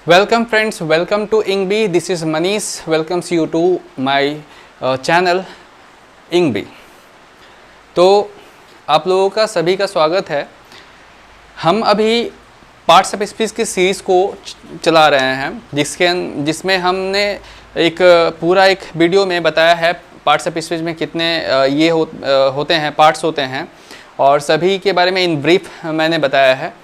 Welcome friends, welcome to Ingbi. This is Manish. Welcomes you to my channel Ingbi. तो आप लोगों का सभी का स्वागत है। हम अभी पार्ट्स ऑफ स्पीच की सीरीज़ को चला रहे हैं जिसमें हमने पूरा एक वीडियो में बताया है पार्ट्स ऑफ स्पीच में कितने होते हैं, पार्ट्स होते हैं और सभी के बारे में इन ब्रीफ मैंने बताया है।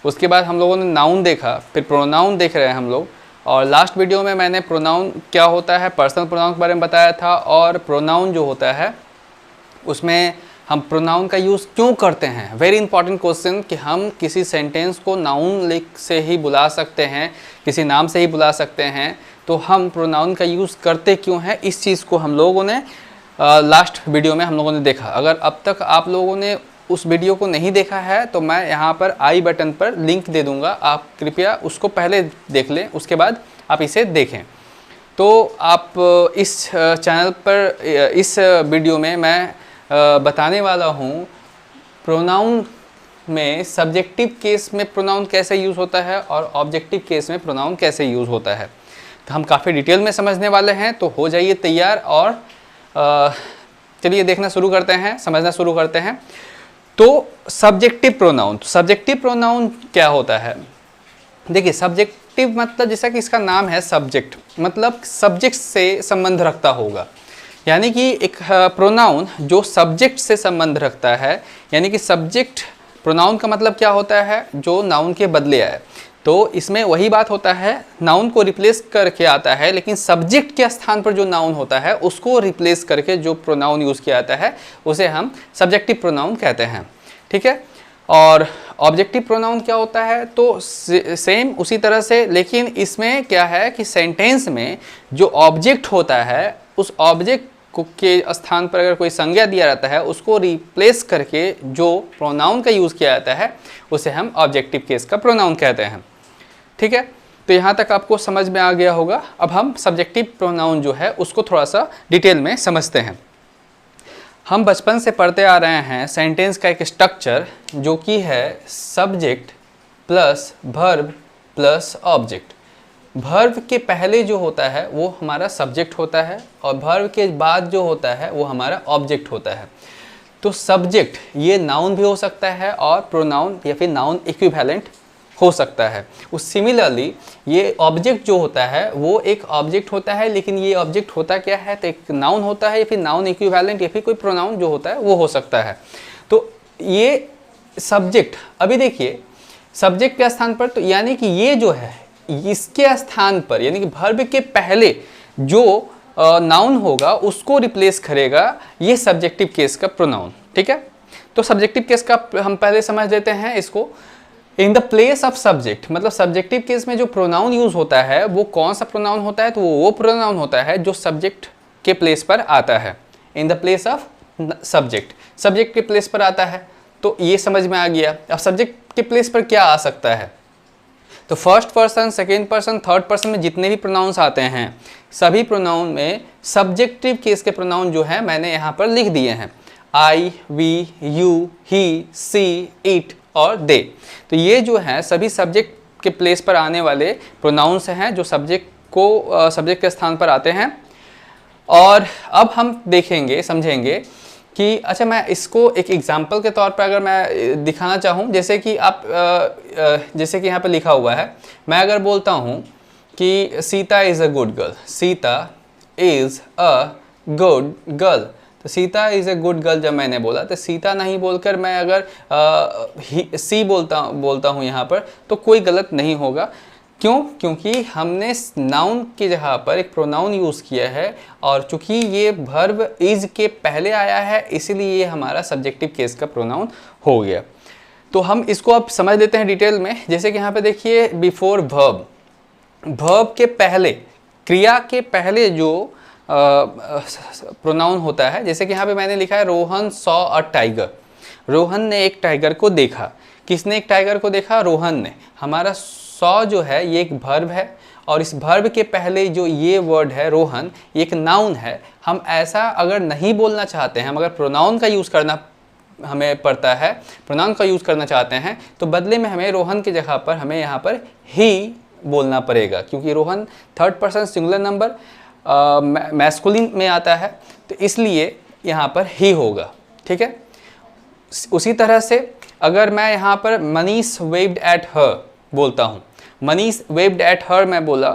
उसके बाद हम लोगों ने नाउन देखा, फिर प्रोनाउन देख रहे हैं हम लोग, और लास्ट वीडियो में मैंने प्रोनाउन क्या होता है, पर्सनल प्रोनाउन के बारे में बताया था, और प्रोनाउन जो होता है उसमें हम प्रोनाउन का यूज़ क्यों करते हैं। वेरी इंपॉर्टेंट क्वेश्चन कि हम किसी सेंटेंस को नाउन से ही बुला सकते हैं, किसी नाम से ही बुला सकते हैं, तो हम प्रोनाउन का यूज़ करते क्यों हैं, इस चीज़ को हम लोगों ने लास्ट वीडियो में हम लोगों ने देखा। अगर अब तक आप लोगों ने उस वीडियो को नहीं देखा है तो मैं यहाँ पर आई बटन पर लिंक दे दूँगा, आप कृपया उसको पहले देख लें, उसके बाद आप इसे देखें। तो आप इस चैनल पर इस वीडियो में मैं बताने वाला हूँ प्रोनाउन में सब्जेक्टिव केस में प्रोनाउन कैसे यूज़ होता है और ऑब्जेक्टिव केस में प्रोनाउन कैसे यूज़ होता है। तो हम काफ़ी डिटेल में समझने वाले हैं, तो हो जाइए तैयार और चलिए देखना शुरू करते हैं, समझना शुरू करते हैं। तो सब्जेक्टिव प्रोनाउन, सब्जेक्टिव प्रोनाउन क्या होता है? देखिए, सब्जेक्टिव मतलब जैसा कि इसका नाम है सब्जेक्ट, मतलब सब्जेक्ट से संबंध रखता होगा, यानी कि एक प्रोनाउन जो सब्जेक्ट से संबंध रखता है, यानी कि सब्जेक्ट प्रोनाउन का मतलब क्या होता है, जो नाउन के बदले आए। तो इसमें वही बात होता है, नाउन को रिप्लेस करके आता है, लेकिन सब्जेक्ट के स्थान पर जो नाउन होता है उसको रिप्लेस करके जो प्रोनाउन यूज़ किया जाता है उसे हम सब्जेक्टिव प्रोनाउन कहते हैं, ठीक है। और ऑब्जेक्टिव प्रोनाउन क्या होता है, तो सेम उसी तरह से, लेकिन इसमें क्या है कि सेंटेंस में जो ऑब्जेक्ट होता है उस ऑब्जेक्ट के स्थान पर अगर कोई संज्ञा दिया जाता है उसको रिप्लेस करके जो प्रोनाउन का यूज़ किया जाता है उसे हम ऑब्जेक्टिव केस का प्रोनाउन कहते हैं, ठीक है। तो यहाँ तक आपको समझ में आ गया होगा। अब हम सब्जेक्टिव प्रोनाउन जो है उसको थोड़ा सा डिटेल में समझते हैं। हम बचपन से पढ़ते आ रहे हैं सेंटेंस का एक स्ट्रक्चर जो कि है subject plus verb plus object. Verb के पहले जो होता है वो हमारा सब्जेक्ट होता है और वर्ब के बाद जो होता है वो हमारा ऑब्जेक्ट होता है। तो सब्जेक्ट ये नाउन भी हो सकता है और प्रोनाउन या फिर नाउन इक्विवेलेंट हो सकता है। उस सिमिलरली ये ऑब्जेक्ट जो होता है वो एक ऑब्जेक्ट होता है, लेकिन ये ऑब्जेक्ट होता क्या है, तो एक नाउन होता है या फिर नाउन इक्विवेलेंट या फिर कोई प्रोनाउन जो होता है वो हो सकता है। तो ये सब्जेक्ट, अभी देखिए सब्जेक्ट के स्थान पर, तो यानी कि ये जो है इसके स्थान पर, यानी कि वर्ब के पहले जो नाउन होगा उसको रिप्लेस करेगा ये सब्जेक्टिव केस का प्रोनाउन, ठीक है। तो सब्जेक्टिव केस का हम पहले समझ लेते हैं इसको। इन द प्लेस ऑफ सब्जेक्ट, मतलब सब्जेक्टिव केस में जो प्रोनाउन यूज होता है वो कौन सा प्रोनाउन होता है, तो वो प्रोनाउन होता है जो सब्जेक्ट के प्लेस पर आता है। In the place of subject, subject के प्लेस पर आता है, तो ये समझ में आ गया। अब सब्जेक्ट के प्लेस पर क्या आ सकता है, तो first person, second person, third person में जितने भी प्रोनाउंस आते हैं सभी प्रोनाउन में सब्जेक्टिव केस के प्रोनाउन जो है मैंने यहाँ पर लिख दिए हैं, I, we, you, he, she, it और दे। तो ये जो है सभी सब्जेक्ट के प्लेस पर आने वाले प्रोनाउंस हैं जो सब्जेक्ट के स्थान पर आते हैं। और अब हम देखेंगे, समझेंगे कि अच्छा, मैं इसको एक एग्जाम्पल के तौर पर अगर मैं दिखाना चाहूँ, जैसे कि जैसे कि यहाँ पे लिखा हुआ है, मैं अगर बोलता हूँ कि Sita is a good girl, Sita is a good girl, Sita is is a good गर्ल जब मैंने बोला तो सीता नहीं बोलकर मैं अगर सी बोलता हूँ यहाँ पर, तो कोई गलत नहीं होगा। क्यों? क्योंकि हमने नाउन की जगह पर एक प्रोनाउन यूज़ किया है और चूंकि ये वर्ब इज के पहले आया है इसीलिए ये हमारा सब्जेक्टिव केस का प्रोनाउन हो गया। तो हम इसको अब समझ लेते हैं डिटेल में। जैसे कि यहाँ पे देखिए, बिफोर वर्ब, वर्ब के पहले, क्रिया के पहले जो प्रोनाउन होता है, जैसे कि यहाँ पे मैंने लिखा है Rohan saw a tiger, Rohan ने एक टाइगर को देखा। किसने एक टाइगर को देखा? रोहन ने। हमारा सॉ जो है ये एक वर्ब है और इस वर्ब के पहले जो ये वर्ड है रोहन, ये एक नाउन है। हम ऐसा अगर नहीं बोलना चाहते हैं, हम अगर प्रोनाउन का यूज़ करना हमें पड़ता है, प्रोनाउन का यूज़ करना चाहते हैं, तो बदले में हमें रोहन की जगह पर हमें यहाँ पर ही बोलना पड़ेगा, क्योंकि Rohan third person singular number masculine में आता है, तो इसलिए यहाँ पर ही होगा। ठीक है। उसी तरह से अगर मैं यहाँ पर मनीष वेव्ड एट हर बोलता हूँ, मनीष वेव्ड एट हर मैं बोला,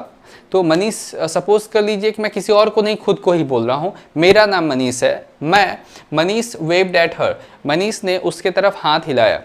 तो मनीष, सपोज कर लीजिए कि मैं किसी और को नहीं खुद को ही बोल रहा हूँ, मेरा नाम मनीष है, मैं Manish waived at her, Manish ने उसके तरफ हाथ हिलाया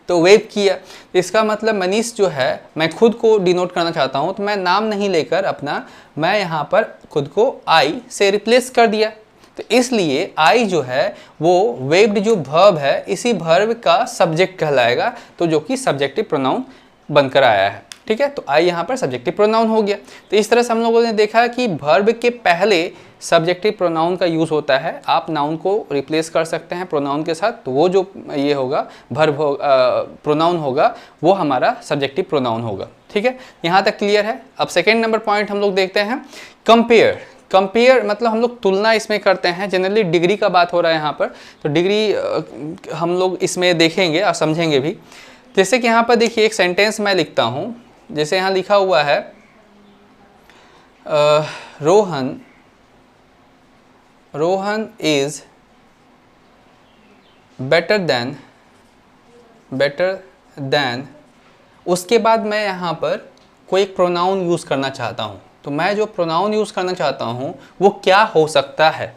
तो वेव किया, इसका मतलब मनीष जो है मैं खुद को डिनोट करना चाहता हूँ, तो मैं नाम नहीं लेकर अपना मैं यहाँ पर खुद को आई से रिप्लेस कर दिया, तो इसलिए आई जो है वो वेव्ड जो वर्ब है इसी वर्ब का सब्जेक्ट कहलाएगा, तो जो कि सब्जेक्टिव प्रोनाउन बनकर आया है। ठीक है, तो आई यहाँ पर सब्जेक्टिव प्रोनाउन हो गया। तो इस तरह से हम लोगों ने देखा कि वर्ब के पहले सब्जेक्टिव प्रोनाउन का यूज़ होता है, आप नाउन को रिप्लेस कर सकते हैं प्रोनाउन के साथ, तो वो जो ये होगा वर्ब प्रोनाउन होगा वो हमारा सब्जेक्टिव प्रोनाउन होगा। ठीक है, यहाँ तक क्लियर है। अब सेकेंड नंबर पॉइंट हम लोग देखते हैं, कंपेयर। कंपेयर मतलब हम लोग तुलना इसमें करते हैं, जनरली डिग्री का बात हो रहा है यहाँ पर, तो डिग्री हम लोग इसमें देखेंगे और समझेंगे भी। जैसे कि यहाँ पर देखिए एक सेंटेंस मैं लिखता हूँ, जैसे यहाँ लिखा हुआ है रोहन इज बेटर देन, उसके बाद मैं यहाँ पर कोई एक प्रोनाउन यूज़ करना चाहता हूँ, तो मैं जो प्रोनाउन यूज़ करना चाहता हूँ वो क्या हो सकता है,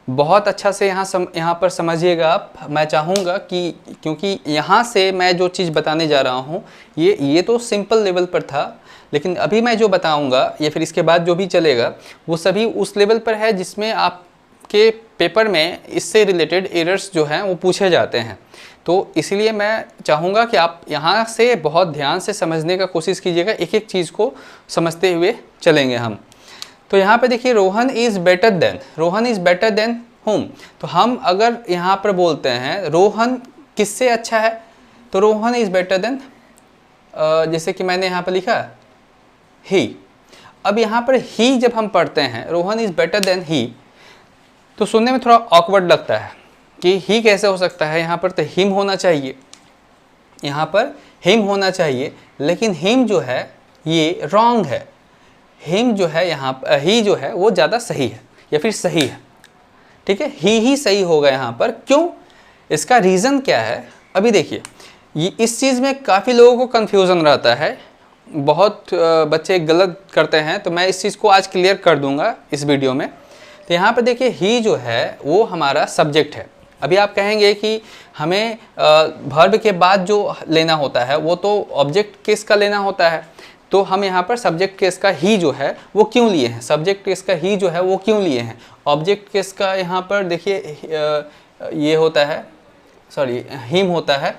बहुत अच्छा से यहाँ पर समझिएगा आप। मैं चाहूँगा कि क्योंकि यहाँ से मैं जो चीज़ बताने जा रहा हूँ ये तो सिंपल लेवल पर था, लेकिन अभी मैं जो बताऊँगा या फिर इसके बाद जो भी चलेगा वो सभी उस लेवल पर है जिसमें आपके पेपर में इससे रिलेटेड एरर्स जो हैं वो पूछे जाते हैं। तो इसलिए मैं चाहूँगा कि आप यहाँ से बहुत ध्यान से समझने का कोशिश कीजिएगा, एक एक चीज़ को समझते हुए चलेंगे हम। तो यहाँ पे देखिए रोहन इज़ बेटर देन हुम, तो हम अगर यहाँ पर बोलते हैं रोहन किससे अच्छा है, तो रोहन इज़ बेटर देन, जैसे कि मैंने यहाँ पर लिखा ही। अब यहाँ पर ही जब हम पढ़ते हैं Rohan is better than he, तो सुनने में थोड़ा ऑकवर्ड लगता है कि ही कैसे हो सकता है, यहाँ पर तो हिम होना चाहिए, यहाँ पर हिम होना चाहिए, लेकिन हिम जो है ये रॉन्ग है। हिम जो है यहाँ ही जो है वो ज़्यादा सही है या फिर सही है। ठीक है, ही सही होगा यहाँ पर। क्यों, इसका रीज़न क्या है, अभी देखिए ये इस चीज़ में काफ़ी लोगों को कन्फ्यूज़न रहता है, बहुत बच्चे गलत करते हैं, तो मैं इस चीज़ को आज क्लियर कर दूंगा इस वीडियो में। तो यहाँ पर देखिए ही जो है वो हमारा सब्जेक्ट है। अभी आप कहेंगे कि हमें वर्ब के बाद जो लेना होता है वो तो ऑब्जेक्ट केस का लेना होता है, तो हम यहाँ पर सब्जेक्ट केस का ही जो है वो क्यों लिए हैं, सब्जेक्ट केस का ही जो है वो क्यों लिए हैं। ऑब्जेक्ट केस का यहाँ पर देखिए ये होता है, सॉरी हिम होता है,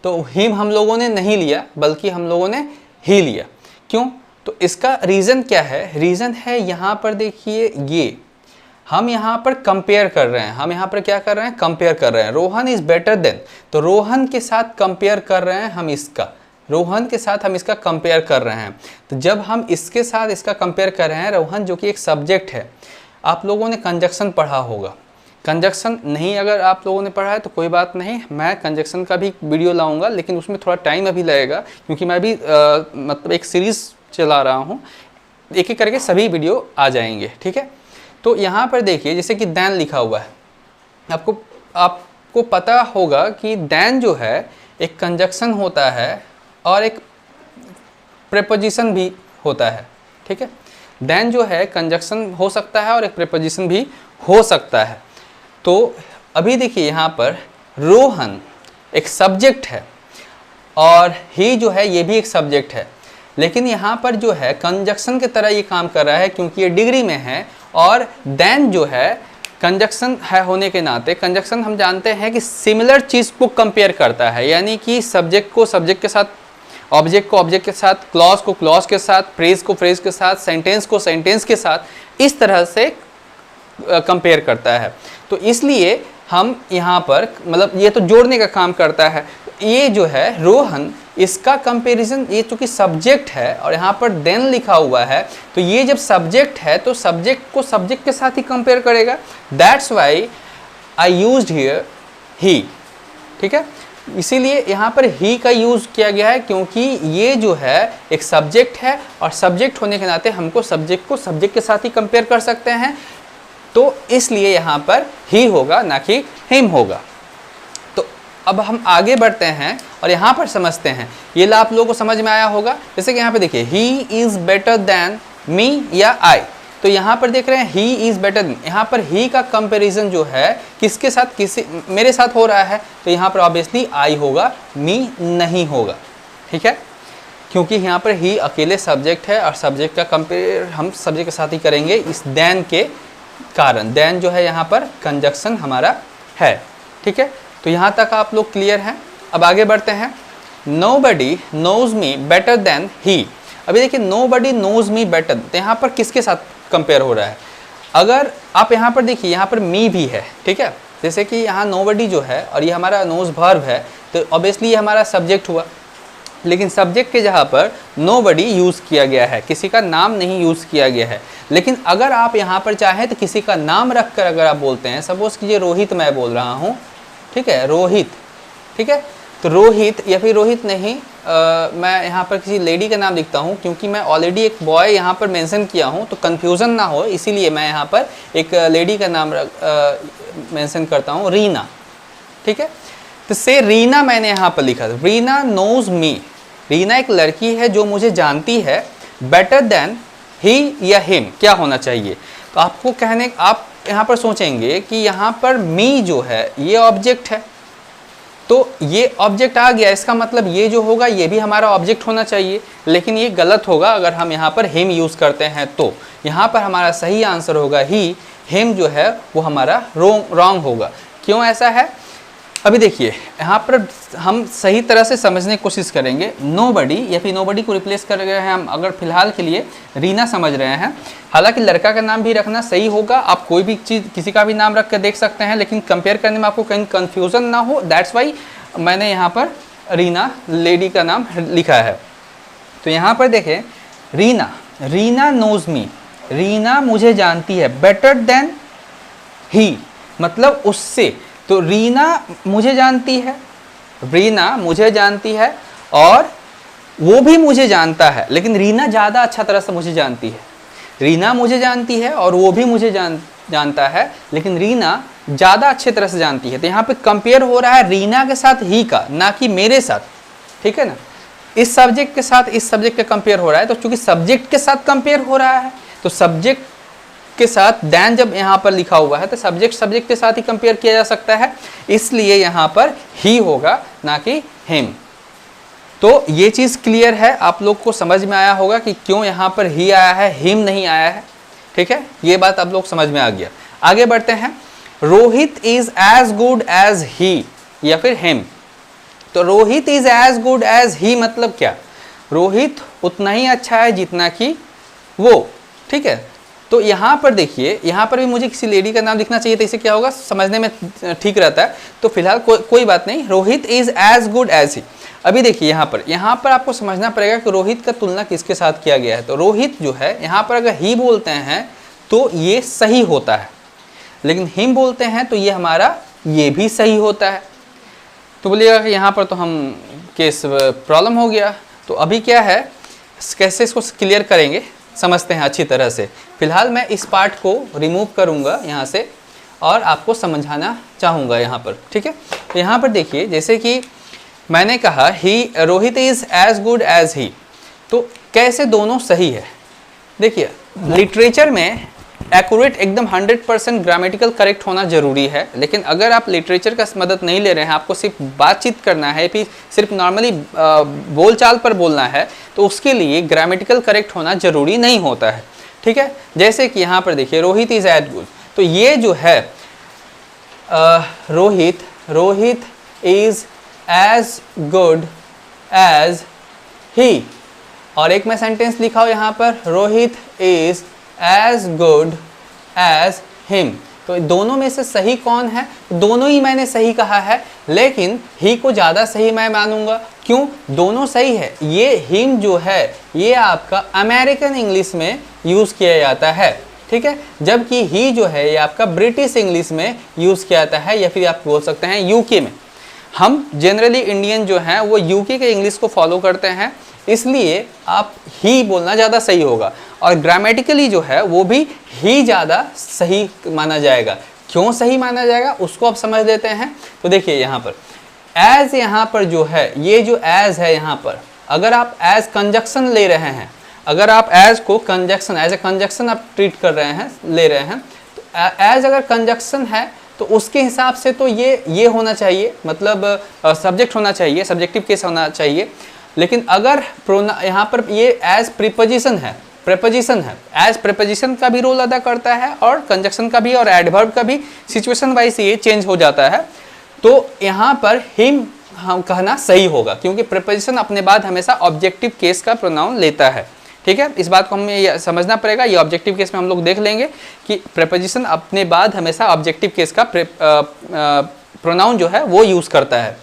तो हिम हम लोगों ने नहीं लिया बल्कि हम लोगों ने ही लिया। क्यों, तो इसका रीज़न क्या है, रीज़न है यहाँ पर देखिए ये हम यहाँ पर कंपेयर कर रहे हैं, हम यहाँ पर क्या कर रहे हैं, कंपेयर कर रहे हैं। रोहन इज़ बेटर देन, तो रोहन के साथ कंपेयर कर रहे हैं हम, इसका रोहन के साथ हम इसका कंपेयर कर रहे हैं। तो जब हम इसके साथ इसका कंपेयर कर रहे हैं, रोहन जो कि एक सब्जेक्ट है, आप लोगों ने कंजक्शन पढ़ा होगा, कंजक्शन नहीं अगर आप लोगों ने पढ़ा है तो कोई बात नहीं, मैं कंजक्शन का भी वीडियो लाऊंगा, लेकिन उसमें थोड़ा टाइम अभी लगेगा क्योंकि मैं भी मतलब एक सीरीज़ चला रहा हूँ, एक एक करके सभी वीडियो आ जाएंगे। ठीक है, तो यहाँ पर देखिए जैसे कि दैन लिखा हुआ है, आपको पता होगा कि दैन जो है एक कंजक्शन होता है और एक प्रेपोजिशन भी होता है। ठीक है, देन जो है कंजक्शन हो सकता है और एक प्रेपोजिशन भी हो सकता है। तो अभी देखिए यहाँ पर रोहन एक सब्जेक्ट है और ही जो है ये भी एक सब्जेक्ट है, लेकिन यहाँ पर जो है कंजक्शन की तरह ये काम कर रहा है क्योंकि ये डिग्री में है, और देन जो है कंजक्शन है होने के नाते, कंजक्शन हम जानते हैं कि सिमिलर चीज़ को कंपेयर करता है, यानी कि सब्जेक्ट को सब्जेक्ट के साथ, ऑब्जेक्ट को ऑब्जेक्ट के साथ, क्लॉज को क्लॉज के साथ, फ्रेज को फ्रेज के साथ, सेंटेंस को सेंटेंस के साथ, इस तरह से कंपेयर करता है। तो इसलिए हम यहाँ पर मतलब ये तो जोड़ने का काम करता है। ये जो है रोहन, इसका कंपैरिजन, ये चूँकि सब्जेक्ट है और यहाँ पर देन लिखा हुआ है, तो ये जब सब्जेक्ट है तो सब्जेक्ट को सब्जेक्ट के साथ ही कंपेयर करेगा। That's why I used here he. ठीक है, इसीलिए यहाँ पर ही का यूज़ किया गया है, क्योंकि ये जो है एक सब्जेक्ट है और सब्जेक्ट होने के नाते हमको सब्जेक्ट को सब्जेक्ट के साथ ही कंपेयर कर सकते हैं, तो इसलिए यहाँ पर ही होगा ना कि हिम होगा। तो अब हम आगे बढ़ते हैं और यहाँ पर समझते हैं, ये ला आप लोगों को समझ में आया होगा। जैसे कि यहाँ पे देखिए ही इज़ बेटर देन मी या आई, तो यहाँ पर देख रहे हैं ही इज़ बेटर देन, यहाँ पर ही का कंपैरिजन जो है किसके साथ, किसी मेरे साथ हो रहा है, तो यहाँ पर ऑब्वियसली आई होगा, मी नहीं होगा, ठीक है, क्योंकि यहाँ पर ही अकेले सब्जेक्ट है और सब्जेक्ट का कंपेयर हम सब्जेक्ट के साथ ही करेंगे इस देन के कारण। देन जो है यहाँ पर कंजक्शन हमारा है, ठीक है। तो यहाँ तक आप लोग क्लियर हैं। अब आगे बढ़ते हैं। Nobody knows me better than he. अभी देखिए नोबडी नोज मी बेटर, तो यहाँ पर किसके साथ कंपेयर हो रहा है? अगर आप यहाँ पर देखिए, यहाँ पर मी भी है, ठीक है। जैसे कि यहाँ नोबडी जो है और ये हमारा नोज वर्ब है, तो ऑब्वियसली ये हमारा सब्जेक्ट हुआ, लेकिन सब्जेक्ट के जगह पर नोबडी यूज़ किया गया है, किसी का नाम नहीं यूज़ किया गया है। लेकिन अगर आप यहाँ पर चाहें तो किसी का नाम रख कर अगर आप बोलते हैं, सपोज कीजिए रोहित मैं बोल रहा हूँ, ठीक है, रोहित, ठीक है, तो रोहित या फिर रोहित नहीं, मैं यहाँ पर किसी लेडी का नाम लिखता हूँ, क्योंकि मैं ऑलरेडी एक बॉय यहाँ पर मेंशन किया हूँ, तो कन्फ्यूज़न ना हो इसीलिए मैं यहाँ पर एक लेडी का नाम मेंशन करता हूँ, रीना, ठीक है। तो से रीना मैंने यहाँ पर लिखा, रीना नोज मी, रीना एक लड़की है जो मुझे जानती है, बेटर देन ही या हिम क्या होना चाहिए? तो आपको कहने, आप यहाँ पर सोचेंगे कि यहाँ पर मी जो है ये ऑब्जेक्ट है, तो ये ऑब्जेक्ट आ गया, इसका मतलब ये जो होगा ये भी हमारा ऑब्जेक्ट होना चाहिए, लेकिन ये गलत होगा अगर हम यहाँ पर हिम यूज़ करते हैं। तो यहाँ पर हमारा सही आंसर होगा ही, हिम जो है वो हमारा रॉन्ग होगा। क्यों ऐसा है? अभी देखिए यहाँ पर हम सही तरह से समझने की कोशिश करेंगे। नोबडी या फिर नोबडी को रिप्लेस कर रहे हैं हम, अगर फिलहाल के लिए रीना समझ रहे हैं, हालांकि लड़का का नाम भी रखना सही होगा, आप कोई भी चीज़ किसी का भी नाम रख कर देख सकते हैं, लेकिन कंपेयर करने में आपको कहीं कन्फ्यूज़न ना हो, दैट्स वाई मैंने यहाँ पर रीना लेडी का नाम लिखा है। तो यहाँ पर देखें रीना, रीना नोज मी, रीना मुझे जानती है, बेटर देन ही मतलब उससे, तो रीना मुझे जानती है, रीना मुझे जानती है और वो भी मुझे जानता है, लेकिन रीना ज़्यादा अच्छा तरह से मुझे जानती है। रीना मुझे जानती है और वो भी मुझे जानता है, लेकिन रीना ज़्यादा अच्छे तरह से जानती है। तो यहाँ पे कंपेयर हो रहा है रीना के साथ ही का, ना कि मेरे साथ, ठीक है ना। इस सब्जेक्ट के साथ इस सब्जेक्ट का कंपेयर हो रहा है, तो चूंकि सब्जेक्ट के साथ कंपेयर हो रहा है, तो सब्जेक्ट के साथ देन जब यहाँ पर लिखा हुआ है तो सब्जेक्ट के साथ ही कंपेयर किया जा सकता है, इसलिए यहाँ पर ही होगा ना कि हिम। तो ये चीज़ क्लियर है, आप लोग को समझ में आया होगा कि क्यों यहाँ पर ही आया है, हिम नहीं आया है, ठीक है। ये बात आप लोग समझ में आ गया। आगे बढ़ते हैं। Rohit is as good as he या फिर हिम। तो Rohit is as good as he मतलब क्या? रोहित उतना ही अच्छा है जितना कि वो, ठीक है। तो यहाँ पर देखिए, यहाँ पर भी मुझे किसी लेडी का नाम लिखना चाहिए, तो इसे क्या होगा, समझने में ठीक रहता है। तो फिलहाल कोई बात नहीं, Rohit is as good as he. अभी देखिए यहाँ पर आपको समझना पड़ेगा कि रोहित का तुलना किसके साथ किया गया है। तो रोहित जो है यहाँ पर अगर ही बोलते हैं तो ये सही होता है, लेकिन हिम बोलते हैं तो ये हमारा ये भी सही होता है। तो बोलिएगा कि यहाँ पर तो हम केस प्रॉब्लम हो गया। तो अभी क्या है, कैसे इसको क्लियर करेंगे समझते हैं अच्छी तरह से। फिलहाल मैं इस पार्ट को रिमूव करूँगा यहाँ से और आपको समझाना चाहूँगा यहाँ पर, ठीक है। तो यहाँ पर देखिए, जैसे कि मैंने कहा ही Rohit is as good as he, तो कैसे दोनों सही है? देखिए लिटरेचर में एक्यूरेट एकदम 100% ग्रामेटिकल करेक्ट होना ज़रूरी है, लेकिन अगर आप लिटरेचर का मदद नहीं ले रहे हैं, आपको सिर्फ बातचीत करना है, फिर सिर्फ नॉर्मली बोलचाल पर बोलना है, तो उसके लिए ग्रामेटिकल करेक्ट होना ज़रूरी नहीं होता है, ठीक है। जैसे कि यहाँ पर देखिए रोहित इज़ एज गुड, तो ये जो है Rohit is as good as he, और एक मैं सेंटेंस लिखा हो यहाँ पर Rohit is as good as him. तो दोनों में से सही कौन है? दोनों ही मैंने सही कहा है, लेकिन ही को ज़्यादा सही मैं मानूंगा। क्यों? दोनों सही है। ये हिम जो है ये आपका अमेरिकन इंग्लिश में यूज़ किया जाता है, ठीक है, जबकि ही जो है ये आपका ब्रिटिश इंग्लिश में यूज़ किया जाता है, या फिर आप बोल सकते हैं यूके में। हम जनरली इंडियन जो हैं वो यूके के इंग्लिश को फॉलो करते हैं, इसलिए आप ही बोलना ज़्यादा सही होगा। और ग्रामेटिकली जो है वो भी ही ज़्यादा सही माना जाएगा। क्यों सही माना जाएगा उसको आप समझ लेते हैं। तो देखिए यहाँ पर एज, यहाँ पर जो है ये जो एज है यहाँ पर, अगर आप एज कंजक्शन ले रहे हैं, अगर आप एज को कंजक्शन, एज ए कंजक्शन आप ट्रीट कर रहे हैं, ले रहे हैं, तो एज अगर कंजक्शन है तो उसके हिसाब से तो ये होना चाहिए, मतलब सब्जेक्ट होना चाहिए, सब्जेक्टिव केस होना चाहिए। लेकिन अगर यहाँ पर ये एज प्रीपोजिशन है, प्रीपोजिशन है, एज प्रीपोजिशन का भी रोल अदा करता है और कंजक्शन का भी और एडवर्ब का भी, सिचुएशन वाइज ये चेंज हो जाता है। तो यहाँ पर हिम हम कहना सही होगा, क्योंकि प्रीपोजिशन अपने बाद हमेशा ऑब्जेक्टिव केस का प्रोनाउन लेता है। ठीक है, इस बात को हमें ये समझना पड़ेगा। ये ऑब्जेक्टिव केस में हम लोग देख लेंगे कि प्रीपोजिशन अपने बाद हमेशा ऑब्जेक्टिव केस का प्रोनाउन जो है वो यूज़ करता है।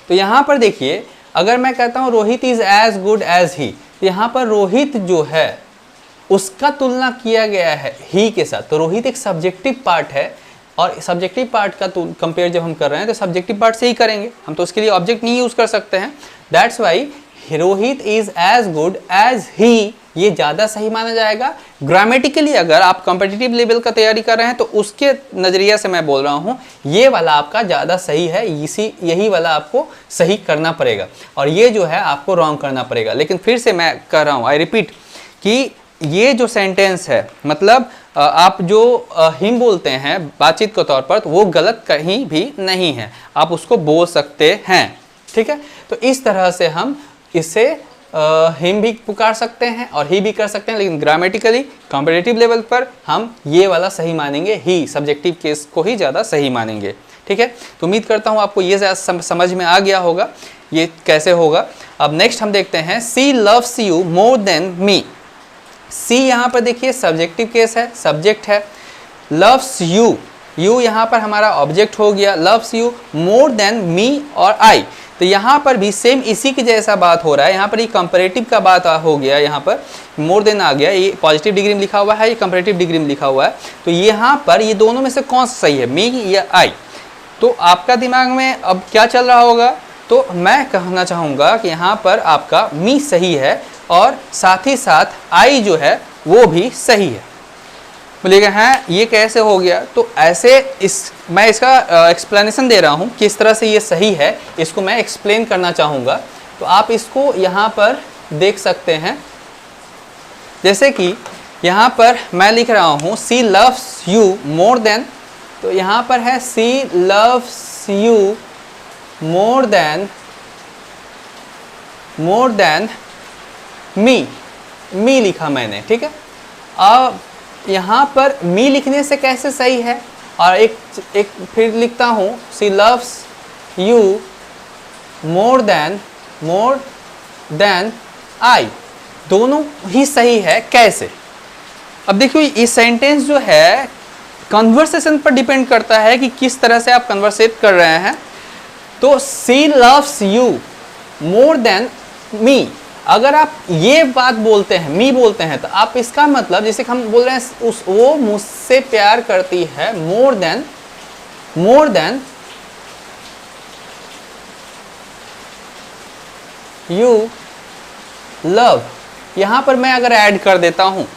तो यहाँ पर देखिए, अगर मैं कहता हूँ Rohit is as good as he, तो यहाँ पर रोहित जो है उसका तुलना किया गया है ही के साथ। तो रोहित एक सब्जेक्टिव पार्ट है, और सब्जेक्टिव पार्ट का तो कंपेयर जब हम कर रहे हैं तो सब्जेक्टिव पार्ट से ही करेंगे, हम तो उसके लिए ऑब्जेक्ट नहीं यूज़ कर सकते हैं। That's why Rohit is as good as he, ये ज़्यादा सही माना जाएगा। ग्रामेटिकली अगर आप कॉम्पिटिटिव लेवल का तैयारी कर रहे हैं तो उसके नज़रिया से मैं बोल रहा हूँ, ये वाला आपका ज़्यादा सही है, यही वाला आपको सही करना पड़ेगा, और ये जो है आपको रॉन्ग करना पड़ेगा। लेकिन फिर से मैं कह रहा हूँ, आई रिपीट, कि ये जो सेंटेंस है, मतलब आप जो हिम बोलते हैं बातचीत के तौर पर, तो वो गलत कहीं भी नहीं है, आप उसको बोल सकते हैं। ठीक है, तो इस तरह से हम इससे हिम भी पुकार सकते हैं और ही भी कर सकते हैं, लेकिन ग्रामेटिकली कॉम्पिटिटिव लेवल पर हम ये वाला सही मानेंगे, ही सब्जेक्टिव केस को ही ज़्यादा सही मानेंगे। ठीक है, तो उम्मीद करता हूँ आपको ये समझ में आ गया होगा ये कैसे होगा। अब नेक्स्ट हम देखते हैं, she loves you more than me. She यहाँ पर देखिए सब्जेक्टिव केस है, सब्जेक्ट है। लव्स यू, यू यहाँ पर हमारा ऑब्जेक्ट हो गया। Loves you more than me और आई, तो यहाँ पर भी सेम इसी की जैसा बात हो रहा है। यहाँ पर ये कंपैरेटिव का बात हो गया, यहाँ पर मोर देन आ गया, ये पॉजिटिव डिग्री में लिखा हुआ है, ये कंपैरेटिव डिग्री में लिखा हुआ है। तो यहाँ पर ये दोनों में से कौन सा सही है, मी या आई? तो आपका दिमाग में अब क्या चल रहा होगा? तो मैं कहना चाहूँगा कि यहाँ पर आपका मी सही है और साथ ही साथ आई जो है वो भी सही है। बोलिएगा हैं ये कैसे हो गया? तो ऐसे मैं इसका एक्सप्लेनेशन दे रहा हूँ किस तरह से ये सही है, इसको मैं एक्सप्लेन करना चाहूँगा। तो आप इसको यहाँ पर देख सकते हैं, जैसे कि यहाँ पर मैं लिख रहा हूँ she loves you more than, तो यहाँ पर है she loves you more than me लिखा मैंने। ठीक है, अब यहाँ पर मी लिखने से कैसे सही है, और एक फिर लिखता हूँ she loves you more than I, दोनों ही सही है। कैसे? अब देखिए ये सेंटेंस जो है कन्वर्सेशन पर डिपेंड करता है कि किस तरह से आप कन्वर्सेट कर रहे हैं। तो she loves you more than me, अगर आप ये बात बोलते हैं, मी बोलते हैं, तो आप इसका मतलब जैसे हम बोल रहे हैं वो मुझसे प्यार करती है मोर देन यू लव। यहाँ पर मैं अगर ऐड कर देता हूँ,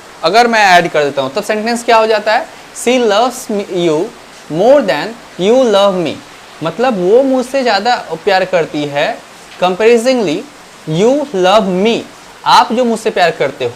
तब सेंटेंस क्या हो जाता है? She loves you more than you love me, मतलब वो मुझसे ज़्यादा प्यार करती है कंपेरिजनली यू लव मी, आप जो मुझसे प्यार करते हो।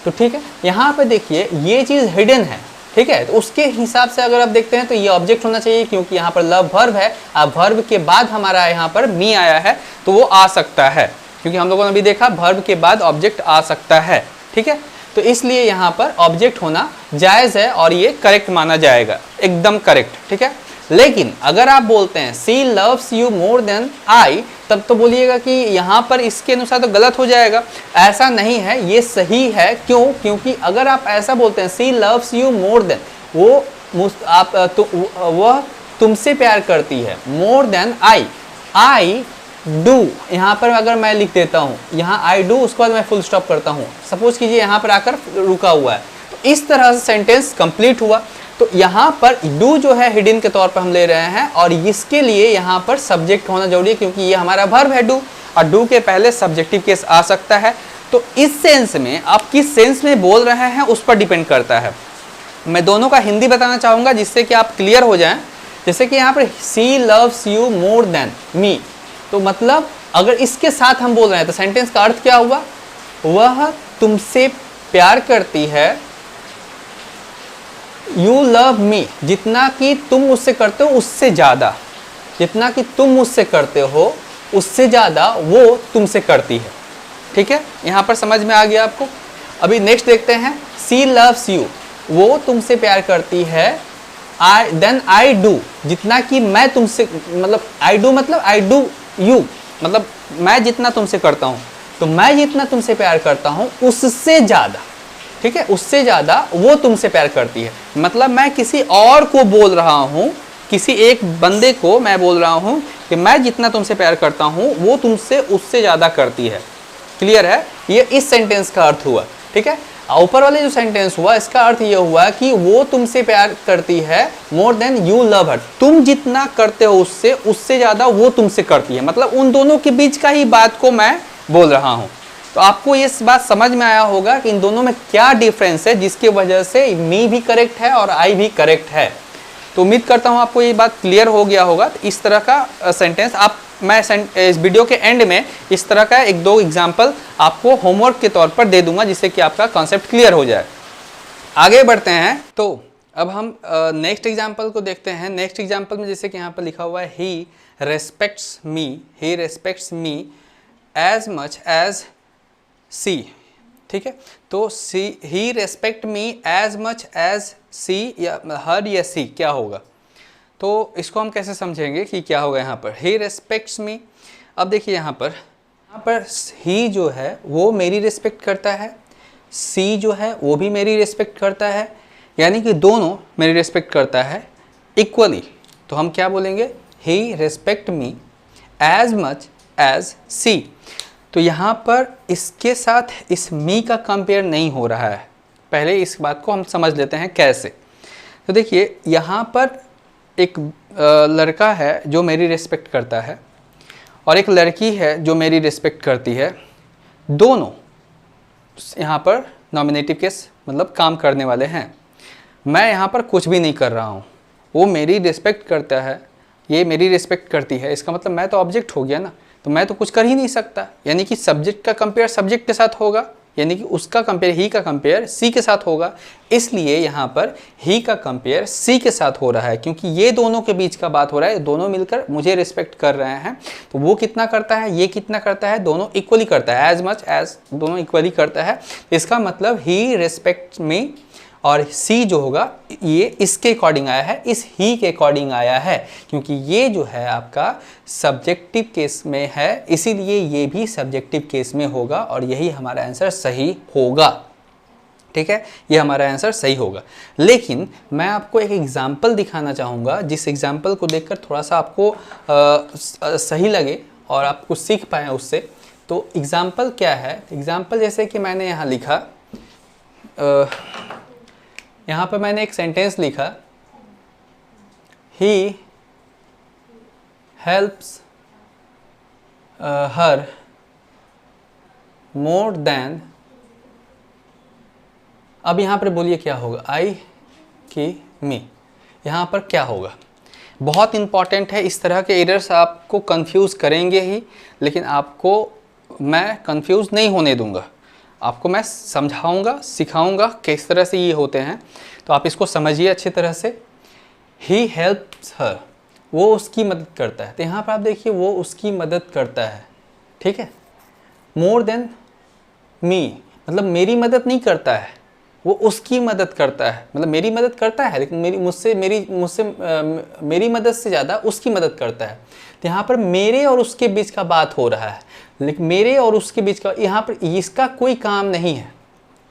तो ठीक है, यहाँ पे देखिए ये चीज़ हिडन है। ठीक है, तो उसके हिसाब से अगर आप देखते हैं तो ये ऑब्जेक्ट होना चाहिए, क्योंकि यहाँ पर लव वर्ब है, अब वर्ब के बाद हमारा यहाँ पर मी आया है, तो वो आ सकता है, क्योंकि हम लोगों ने भी देखा वर्ब के बाद ऑब्जेक्ट आ सकता है। ठीक है, तो इसलिए यहाँ पर ऑब्जेक्ट होना जायज़ है और ये करेक्ट माना जाएगा, एकदम करेक्ट। ठीक है, लेकिन अगर आप बोलते हैं she loves you more than I, तब तो बोलिएगा कि यहाँ पर इसके अनुसार तो गलत हो जाएगा। ऐसा नहीं है, ये सही है। क्यों? क्योंकि अगर आप ऐसा बोलते हैं she loves you more then, वह तुमसे प्यार करती है मोर देन आई डू। यहाँ पर अगर मैं लिख देता हूँ यहाँ आई डू, उसके बाद मैं फुल स्टॉप करता हूँ, सपोज कीजिए यहाँ पर आकर रुका हुआ है, तो इस तरह से सेंटेंस कंप्लीट हुआ। तो यहाँ पर डू जो है हिडन के तौर पर हम ले रहे हैं और इसके लिए यहाँ पर सब्जेक्ट होना जरूरी है, क्योंकि ये हमारा वर्ब है डू, और डू के पहले सब्जेक्टिव केस आ सकता है। तो इस सेंस में आप किस सेंस में बोल रहे हैं उस पर डिपेंड करता है। मैं दोनों का हिंदी बताना चाहूँगा जिससे कि आप क्लियर हो जाएं। जैसे कि यहाँ पर she loves you more than me, तो मतलब अगर इसके साथ हम बोल रहे हैं तो सेंटेंस का अर्थ क्या हुआ, वह तुमसे प्यार करती है, यू लव मी, जितना कि तुम मुझसे करते हो उससे ज़्यादा, जितना कि तुम मुझसे करते हो उससे ज़्यादा वो तुमसे करती है। ठीक है, यहाँ पर समझ में आ गया आपको। अभी नेक्स्ट देखते हैं, सी लव्स यू, वो तुमसे प्यार करती है, देन आई डू, जितना कि मैं तुमसे, मतलब आई डू मतलब आई डू यू, मतलब मैं जितना तुमसे करता हूँ, तो मैं जितना तुमसे प्यार करता हूँ उससे ज़्यादा, ठीक है, उससे ज़्यादा वो तुमसे प्यार करती है। मतलब मैं किसी और को बोल रहा हूँ, किसी एक बंदे को मैं बोल रहा हूँ कि मैं जितना तुमसे प्यार करता हूँ वो तुमसे उससे ज़्यादा करती है। क्लियर है, ये इस सेंटेंस का अर्थ हुआ। ठीक है, ऊपर वाले जो सेंटेंस हुआ इसका अर्थ ये हुआ कि वो तुमसे प्यार करती है मोर देन यू लव हर, तुम जितना करते हो उससे, उससे ज़्यादा वो तुमसे करती है। मतलब उन दोनों के बीच का ही बात को मैं बोल रहा हूँ। तो आपको ये बात समझ में आया होगा कि इन दोनों में क्या डिफरेंस है, जिसकी वजह से मी भी करेक्ट है और आई भी करेक्ट है। तो उम्मीद करता हूँ आपको ये बात क्लियर हो गया होगा। तो इस तरह का सेंटेंस आप, मैं इस वीडियो के एंड में इस तरह का एक दो एग्जाम्पल आपको होमवर्क के तौर पर दे दूंगा, जिससे कि आपका कॉन्सेप्ट क्लियर हो जाए। आगे बढ़ते हैं, तो अब हम नेक्स्ट एग्जाम्पल को देखते हैं। नेक्स्ट एग्जाम्पल में जैसे कि यहाँ पर लिखा हुआ है, he respects me as much as she. ठीक है, तो she, he respect me as much as she, या हर या सी क्या होगा, तो इसको हम कैसे समझेंगे कि क्या होगा यहाँ पर, ही रेस्पेक्ट्स मी। अब देखिए यहाँ पर ही जो है वो मेरी रिस्पेक्ट करता है, सी जो है वो भी मेरी रिस्पेक्ट करता है, यानी कि दोनों मेरी रिस्पेक्ट करता है इक्वली। तो हम क्या बोलेंगे, he respect me as much as she. तो यहाँ पर इसके साथ इस मी का कंपेयर नहीं हो रहा है। पहले इस बात को हम समझ लेते हैं कैसे। तो देखिए यहाँ पर एक लड़का है जो मेरी रिस्पेक्ट करता है और एक लड़की है जो मेरी रिस्पेक्ट करती है। दोनों यहाँ पर नॉमिनेटिव केस मतलब काम करने वाले हैं। मैं यहाँ पर कुछ भी नहीं कर रहा हूँ, वो मेरी रिस्पेक्ट करता है, ये मेरी रिस्पेक्ट करती है। इसका मतलब मैं तो ऑब्जेक्ट हो गया ना, तो मैं तो कुछ कर ही नहीं सकता। यानी कि सब्जेक्ट का कंपेयर सब्जेक्ट के साथ होगा, यानी कि उसका कंपेयर, ही का कंपेयर सी के साथ होगा। इसलिए यहाँ पर ही का कंपेयर सी के साथ हो रहा है, क्योंकि ये दोनों के बीच का बात हो रहा है। दोनों मिलकर मुझे रिस्पेक्ट कर रहे हैं, तो वो कितना करता है, ये कितना करता है, दोनों इक्वली करता है, एज मच एज, दोनों इक्वली करता है। इसका मतलब ही रिस्पेक्ट मी, और सी जो होगा ये इसके अकॉर्डिंग आया है, इस ही के अकॉर्डिंग आया है, क्योंकि ये जो है आपका सब्जेक्टिव केस में है, इसीलिए ये भी सब्जेक्टिव केस में होगा और यही हमारा आंसर सही होगा। ठीक है, ये हमारा आंसर सही होगा। लेकिन मैं आपको एक एग्जाम्पल दिखाना चाहूँगा, जिस एग्जाम्पल को देखकर थोड़ा सा आपको सही लगे और आप कुछ सीख पाएँ उससे। तो एग्जाम्पल क्या है, एग्जाम्पल जैसे कि मैंने यहाँ लिखा, यहाँ पर मैंने एक सेंटेंस लिखा, he helps her more than. अब यहाँ पर बोलिए क्या होगा, आई की मी। यहाँ पर क्या होगा, बहुत इंपॉर्टेंट है। इस तरह के एरर्स आपको कंफ्यूज करेंगे ही, लेकिन आपको मैं कंफ्यूज नहीं होने दूंगा। आपको मैं समझाऊंगा, सिखाऊंगा किस तरह से ये होते हैं, तो आप इसको समझिए अच्छी तरह से। ही हेल्प्स हर, वो उसकी मदद करता है। तो यहाँ पर आप देखिए वो उसकी मदद करता है, ठीक है। मोर देन मी मतलब मेरी मदद नहीं करता है, वो उसकी मदद करता है। मतलब मेरी मदद करता है लेकिन मेरी मदद से ज़्यादा उसकी मदद करता है। तो यहाँ पर मेरे और उसके बीच का बात हो रहा है, लेकिन मेरे और उसके बीच का यहाँ पर इसका कोई काम नहीं है,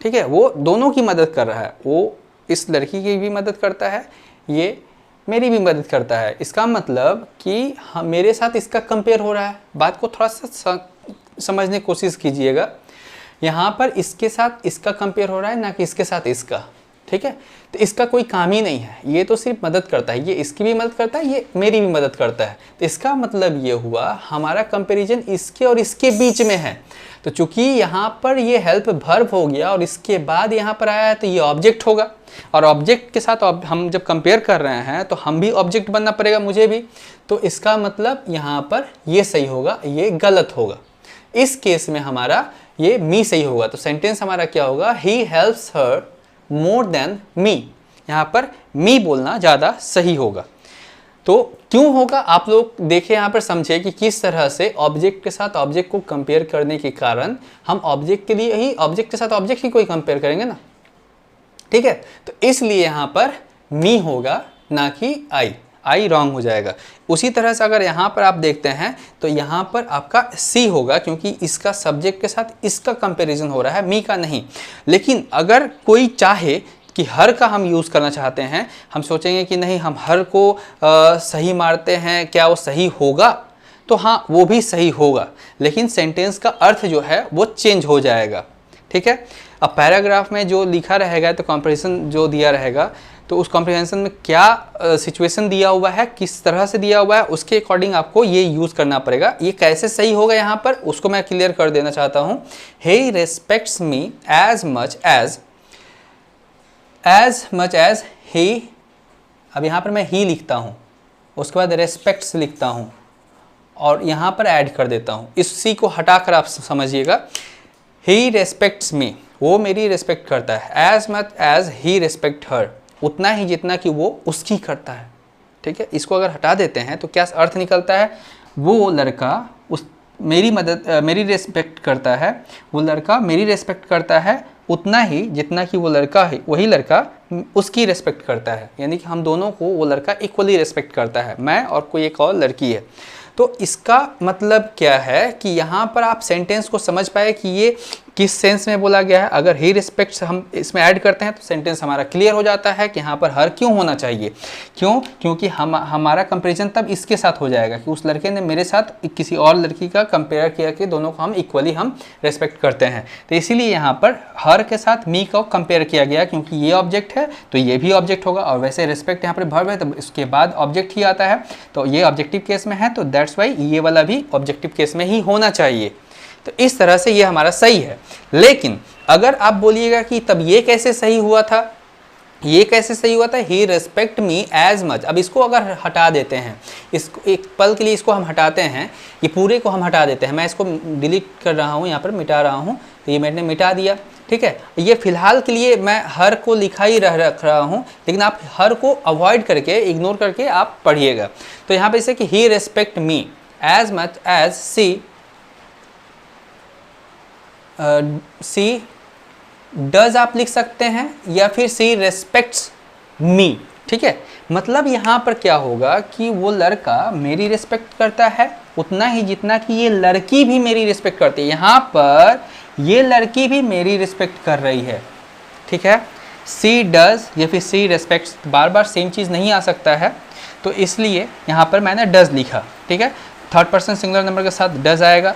ठीक है। वो दोनों की मदद कर रहा है, वो इस लड़की की भी मदद करता है, ये मेरी भी मदद करता है। इसका मतलब कि हाँ, मेरे साथ इसका कंपेयर हो रहा है। बात को थोड़ा सा समझने की कोशिश कीजिएगा। यहाँ पर इसके साथ इसका कंपेयर हो रहा है, ना कि इसके साथ इसका, ठीक है। तो इसका कोई काम ही नहीं है, ये तो सिर्फ मदद करता है, ये इसकी भी मदद करता है, ये मेरी भी मदद करता है। तो इसका मतलब ये हुआ हमारा कंपैरिजन इसके और इसके बीच में है। तो चूंकि यहाँ पर ये हेल्प वर्ब हो गया और इसके बाद यहाँ पर आया है तो ये ऑब्जेक्ट होगा, और ऑब्जेक्ट के साथ हम जब कंपेयर कर रहे हैं तो हम भी ऑब्जेक्ट बनना पड़ेगा, मुझे भी। तो इसका मतलब यहाँ पर ये सही होगा, ये गलत होगा। इस केस में हमारा ये मी सही होगा। तो सेंटेंस हमारा क्या होगा, he helps her more than मी। यहाँ पर मी बोलना ज़्यादा सही होगा। तो क्यों होगा, आप लोग देखिए यहाँ पर समझे कि किस तरह से ऑब्जेक्ट के साथ ऑब्जेक्ट को कंपेयर करने के कारण हम ऑब्जेक्ट के लिए ही ऑब्जेक्ट के साथ ऑब्जेक्ट ही कोई कंपेयर करेंगे ना, ठीक है। तो इसलिए यहाँ पर मी होगा ना कि आई रॉन्ग हो जाएगा। उसी तरह से अगर यहाँ पर आप देखते हैं तो यहाँ पर आपका सी होगा, क्योंकि इसका सब्जेक्ट के साथ इसका कंपैरिजन हो रहा है, मी का नहीं। लेकिन अगर कोई चाहे कि हर का हम यूज़ करना चाहते हैं, हम सोचेंगे कि नहीं हम हर को सही मारते हैं, क्या वो सही होगा, तो हाँ वो भी सही होगा, लेकिन सेंटेंस का अर्थ जो है वो चेंज हो जाएगा, ठीक है। अब पैराग्राफ में जो लिखा रहेगा तो कॉम्प्रिहेंशन जो दिया रहेगा, तो उस कॉम्प्रिहेंशन में क्या सिचुएशन दिया हुआ है, किस तरह से दिया हुआ है, उसके अकॉर्डिंग आपको ये यूज़ करना पड़ेगा। ये कैसे सही होगा यहाँ पर उसको मैं क्लियर कर देना चाहता हूँ। He respects me as much as he, अब यहाँ पर मैं ही लिखता हूँ, उसके बाद रेस्पेक्ट्स लिखता हूँ और यहाँ पर ऐड कर देता हूँ। इस सी को हटाकर आप समझिएगा, ही रेस्पेक्ट्स मी, वो मेरी रेस्पेक्ट करता है, as much as he respect her, उतना ही जितना कि वो उसकी करता है, ठीक है। इसको अगर हटा देते हैं तो क्या अर्थ निकलता है, वो लड़का मेरी रेस्पेक्ट करता है, वो लड़का मेरी रेस्पेक्ट करता है उतना ही जितना कि वो लड़का है, वही लड़का उसकी रेस्पेक्ट करता है। यानी कि हम दोनों को वो लड़का इक्वली रेस्पेक्ट करता है, मैं और कोई एक और लड़की है। तो इसका मतलब क्या है कि यहाँ पर आप सेंटेंस को समझ पाए कि ये किस सेंस में बोला गया है। अगर ही रिस्पेक्ट्स हम इसमें ऐड करते हैं तो सेंटेंस हमारा क्लियर हो जाता है कि यहाँ पर हर क्यों होना चाहिए। क्यों? क्योंकि हमारा कंपैरिजन तब इसके साथ हो जाएगा कि उस लड़के ने मेरे साथ किसी और लड़की का कंपेयर किया कि दोनों को हम इक्वली हम रेस्पेक्ट करते हैं। तो इसीलिए यहाँ पर हर के साथ मी को कंपेयर किया गया, क्योंकि ये ऑब्जेक्ट है तो ये भी ऑब्जेक्ट होगा, और वैसे रिस्पेक्ट यहाँ पर वर्ब है तो इसके बाद ऑब्जेक्ट ही आता है, तो ये ऑब्जेक्टिव केस में है, तो दैट्स वाई ये वाला भी ऑब्जेक्टिव केस में ही होना चाहिए। तो इस तरह से ये हमारा सही है। लेकिन अगर आप बोलिएगा कि तब ये कैसे सही हुआ था, ये कैसे सही हुआ था, ही रेस्पेक्ट मी एज मच। अब इसको अगर हटा देते हैं, इसको एक पल के लिए इसको हम हटाते हैं, ये पूरे को हम हटा देते हैं, मैं इसको डिलीट कर रहा हूँ, यहाँ पर मिटा रहा हूँ, तो ये मैंने मिटा दिया, ठीक है। ये फिलहाल के लिए मैं हर को लिखा ही रख रहा हूँ, लेकिन आप हर को अवॉइड करके, इग्नोर करके आप पढ़िएगा। तो यहाँ पर जैसे कि he respect me as much as she does आप लिख सकते हैं, या फिर सी रेस्पेक्ट्स मी, ठीक है। मतलब यहाँ पर क्या होगा कि वो लड़का मेरी रिस्पेक्ट करता है उतना ही जितना कि ये लड़की भी मेरी रिस्पेक्ट करती है। यहाँ पर ये लड़की भी मेरी रिस्पेक्ट कर रही है, ठीक है। सी डज या फिर सी रेस्पेक्ट्स, बार बार सेम चीज़ नहीं आ सकता है, तो इसलिए यहाँ पर मैंने डज लिखा, ठीक है। थर्ड पर्सन सिंगुलर नंबर के साथ डज आएगा,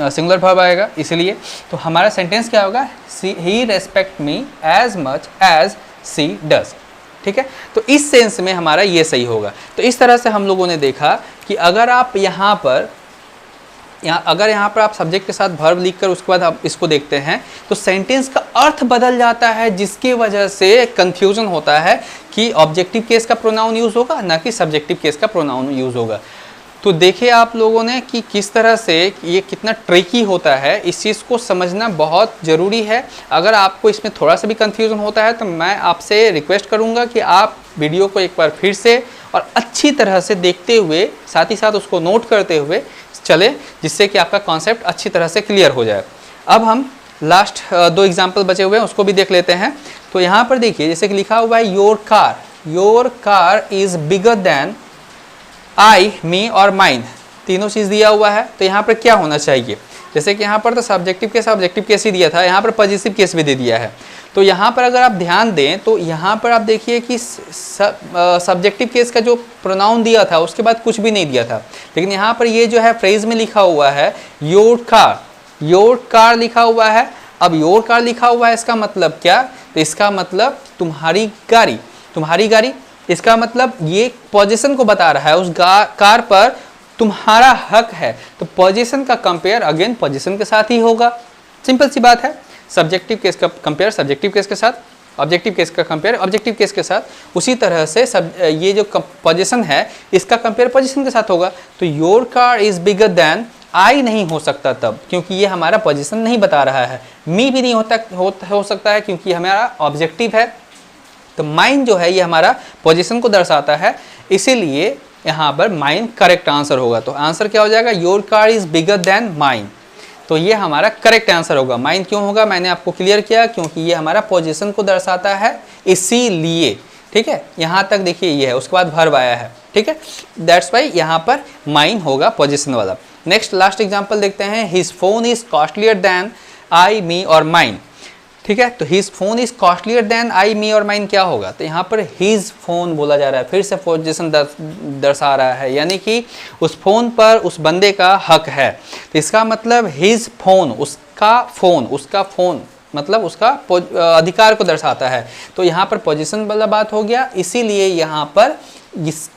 सिंगुलर वर्ब आएगा, इसलिए तो हमारा सेंटेंस क्या होगा, he respect me as much as she does, ठीक है। तो इस सेंस में हमारा ये सही होगा। तो इस तरह से हम लोगों ने देखा कि अगर आप यहाँ पर आप सब्जेक्ट के साथ वर्ब लिखकर उसके बाद आप इसको देखते हैं तो सेंटेंस का अर्थ बदल जाता है, जिसकी वजह से कंफ्यूजन होता है कि ऑब्जेक्टिव केस का प्रोनाउन यूज़ होगा ना कि सब्जेक्टिव केस का प्रोनाउन यूज़ होगा। तो देखिए आप लोगों ने कि किस तरह से ये कितना ट्रिकी होता है, इस चीज़ को समझना बहुत ज़रूरी है। अगर आपको इसमें थोड़ा सा भी कंफ्यूजन होता है तो मैं आपसे रिक्वेस्ट करूँगा कि आप वीडियो को एक बार फिर से और अच्छी तरह से देखते हुए, साथ ही साथ उसको नोट करते हुए चले, जिससे कि आपका कॉन्सेप्ट अच्छी तरह से क्लियर हो जाए। अब हम लास्ट 2 एग्जाम्पल बचे हुए हैं, उसको भी देख लेते हैं। तो यहाँ पर देखिए जैसे कि लिखा हुआ है your car is bigger than I, me और माइन, तीनों चीज़ दिया हुआ है। तो यहाँ पर क्या होना चाहिए, जैसे कि यहाँ पर तो सब्जेक्टिव केस ही दिया था, यहाँ पर पॉजिटिव केस भी दे दिया है। तो यहाँ पर अगर आप ध्यान दें तो यहाँ पर आप देखिए कि सब्जेक्टिव केस का जो प्रोनाउन दिया था उसके बाद कुछ भी नहीं दिया था, लेकिन यहाँ पर ये जो है फ्रेज में लिखा हुआ है योर कार लिखा हुआ है। अब योर कार लिखा हुआ है, इसका मतलब क्या तो इसका मतलब तुम्हारी गाड़ी, तुम्हारी गाड़ी, इसका मतलब ये पोजीशन को बता रहा है, उस कार पर तुम्हारा हक है। तो पोजीशन का कंपेयर अगेन पोजीशन के साथ ही होगा, सिंपल सी बात है। सब्जेक्टिव केस का कंपेयर सब्जेक्टिव केस के साथ, ऑब्जेक्टिव केस का कंपेयर ऑब्जेक्टिव केस के साथ। उसी तरह से ये जो पोजीशन है इसका कंपेयर पोजीशन के साथ होगा। तो your car is bigger than I नहीं हो सकता तब, क्योंकि ये हमारा पोजीशन नहीं बता रहा है। मी भी नहीं हो सकता है क्योंकि हमारा ऑब्जेक्टिव है। तो माइन जो है ये हमारा पोजीशन को दर्शाता है, इसीलिए यहाँ पर माइन करेक्ट आंसर होगा। तो आंसर क्या हो जाएगा, your car is bigger then mine. तो ये हमारा करेक्ट आंसर होगा। माइन क्यों होगा, मैंने आपको क्लियर किया, क्योंकि ये हमारा पोजीशन को दर्शाता है, इसीलिए। ठीक है, यहाँ तक देखिए ये है, उसके बाद वर्ब आया है। ठीक है, दैट्स वाई यहाँ पर माइन होगा पोजीशन वाला। नेक्स्ट लास्ट एग्जांपल देखते हैं। His phone is costlier than I, me और माइन। ठीक है, तो his phone is costlier than I, me और माइन क्या होगा, तो यहाँ पर हिज फोन बोला जा रहा है, फिर से पोजीशन दर्शा रहा है, यानी कि उस फोन पर उस बंदे का हक है। तो इसका मतलब हिज फोन, उसका फोन मतलब उसका अधिकार को दर्शाता है। तो यहाँ पर पोजीशन वाला बात हो गया, इसीलिए यहाँ पर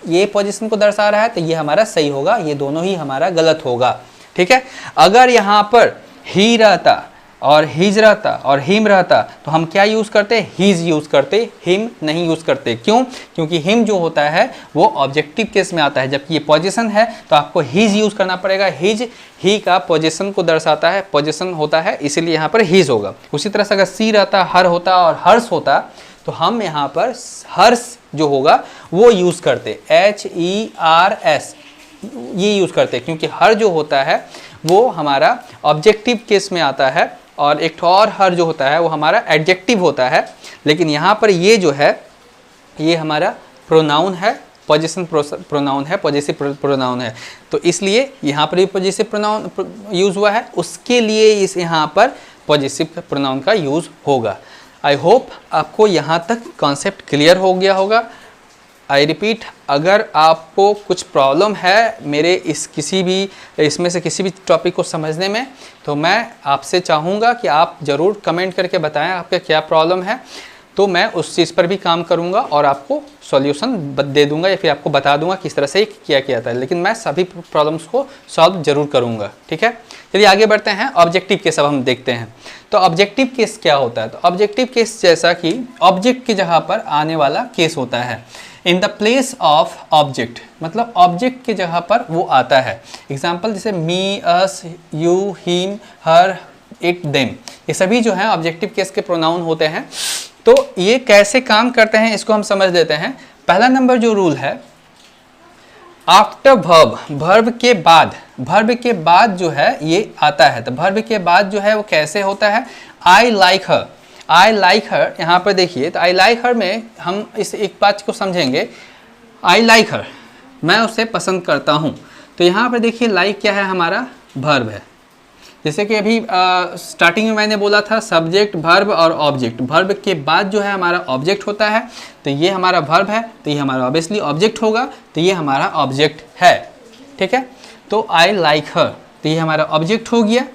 ये पोजीशन को दर्शा रहा है, तो ये हमारा सही होगा, ये दोनों ही हमारा गलत होगा। ठीक है, अगर यहाँ पर ही रहता और हिज रहता और हिम रहता तो हम क्या यूज़ करते, हिज यूज़ करते, हिम नहीं यूज़ करते। क्यों, क्योंकि हिम जो होता है वो ऑब्जेक्टिव केस में आता है, जबकि ये पोजीशन है तो आपको हिज यूज़ करना पड़ेगा। हिज ही का पोजीशन को दर्शाता है, पोजीशन होता है, इसीलिए यहाँ पर हिज होगा। उसी तरह से अगर सी रहता, हर होता और हर्ष होता तो हम यहाँ पर हर्ष जो होगा वो यूज़ करते, HERS ये यूज़ करते, क्योंकि हर जो होता है वो हमारा ऑब्जेक्टिव केस में आता है, और एक और हर जो होता है वो हमारा एडजेक्टिव होता है। लेकिन यहाँ पर ये जो है ये हमारा प्रोनाउन है, पोजीशन प्रोनाउन है, पॉजिटिव प्रोनाउन है। तो इसलिए यहाँ पर भी पॉजिटिव प्रोनाउन यूज़ हुआ है, उसके लिए इस यहाँ पर पॉजिटिव प्रोनाउन का यूज़ होगा। आई होप आपको यहाँ तक कॉन्सेप्ट क्लियर हो गया होगा। आई रिपीट, अगर आपको कुछ प्रॉब्लम है मेरे इसमें से किसी भी टॉपिक को समझने में, तो मैं आपसे चाहूँगा कि आप ज़रूर कमेंट करके बताएं आपका क्या प्रॉब्लम है, तो मैं उस चीज़ पर भी काम करूँगा और आपको सॉल्यूशन दे दूँगा या फिर आपको बता दूँगा किस तरह से किया जाता है। लेकिन मैं सभी प्रॉब्लम्स को सॉल्व ज़रूर करूँगा। ठीक है, चलिए आगे बढ़ते हैं। ऑब्जेक्टिव केस अब हम देखते हैं। तो ऑब्जेक्टिव केस क्या होता है, तो ऑब्जेक्टिव केस जैसा कि ऑब्जेक्ट की जगह पर आने वाला केस होता है। In the place of object, मतलब ऑब्जेक्ट की जगह पर वो आता है। एग्जाम्पल जैसे me, us, you, him, her, it, them, ये सभी जो हैं ऑब्जेक्टिव केस के प्रोनाउन होते हैं। तो ये कैसे काम करते हैं इसको हम समझ लेते हैं। पहला नंबर जो रूल है, आफ्टर वर्ब, वर्ब के बाद जो है ये आता है। तो वर्ब के बाद जो है वो कैसे होता है, I like her, I like हर। यहाँ पर देखिए, तो आई लाइक हर में हम इस एक बात को समझेंगे, आई लाइक हर, मैं उसे पसंद करता हूँ। तो यहाँ पर देखिए लाइक क्या है, हमारा वर्ब है। जैसे कि अभी स्टार्टिंग में मैंने बोला था सब्जेक्ट, वर्ब और ऑब्जेक्ट। वर्ब के बाद जो है हमारा ऑब्जेक्ट होता है, तो ये हमारा वर्ब है, तो ये हमारा ऑब्वियसली ऑब्जेक्ट होगा, तो ये हमारा ऑब्जेक्ट है। ठीक है, तो आई लाइक हर, तो ये हमारा ऑब्जेक्ट हो गया,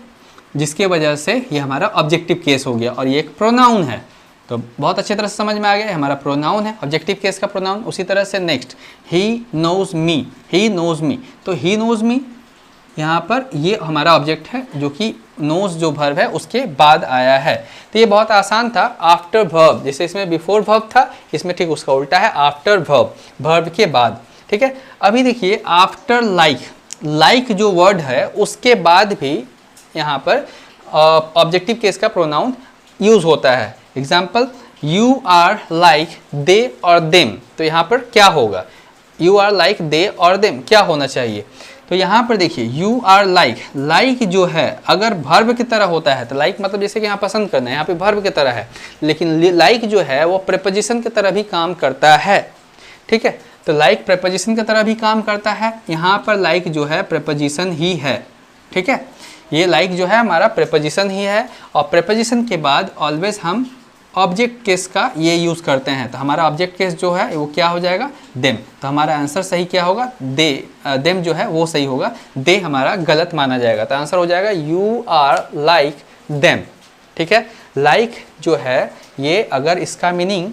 जिसके वजह से ये हमारा ऑब्जेक्टिव केस हो गया, और ये एक प्रोनाउन है। तो बहुत अच्छी तरह से समझ में आ गया, हमारा प्रोनाउन है, ऑब्जेक्टिव केस का प्रोनाउन। उसी तरह से next, he knows me, he knows me, तो ही नोज मी यहाँ पर ये हमारा ऑब्जेक्ट है, जो कि नोज जो वर्ब है उसके बाद आया है। तो ये बहुत आसान था, आफ्टर वर्ब, जैसे इसमें बिफोर वर्ब था, इसमें ठीक उसका उल्टा है, आफ्टर वर्ब, वर्ब के बाद। ठीक है, अभी देखिए आफ्टर लाइक, लाइक जो वर्ड है उसके बाद भी यहाँ पर ऑब्जेक्टिव केस का प्रोनाउन यूज़ होता है। Example, you are like they और देम, तो यहाँ पर क्या होगा, यू आर लाइक दे और देम, क्या होना चाहिए। तो यहाँ पर देखिए यू आर लाइक, लाइक जो है अगर वर्ब की तरह होता है, तो लाइक मतलब जैसे कि यहाँ पसंद करना है, यहाँ पे वर्ब की तरह है, लेकिन लाइक जो है वो प्रीपोजिशन की तरह भी काम करता है। ठीक है, तो लाइक प्रीपोजिशन की तरह भी काम करता है, यहाँ पर लाइक जो है प्रीपोजिशन ही है। ठीक है, ये लाइक जो है हमारा प्रीपोजिशन ही है, और प्रीपोजिशन के बाद ऑलवेज हम ऑब्जेक्ट केस का ये यूज़ करते हैं। तो हमारा ऑब्जेक्ट केस जो है वो क्या हो जाएगा, देम। तो हमारा आंसर सही क्या होगा, दे, देम जो है वो सही होगा, दे हमारा गलत माना जाएगा। तो आंसर हो जाएगा यू आर लाइक देम। ठीक है, लाइक जो है ये अगर इसका मीनिंग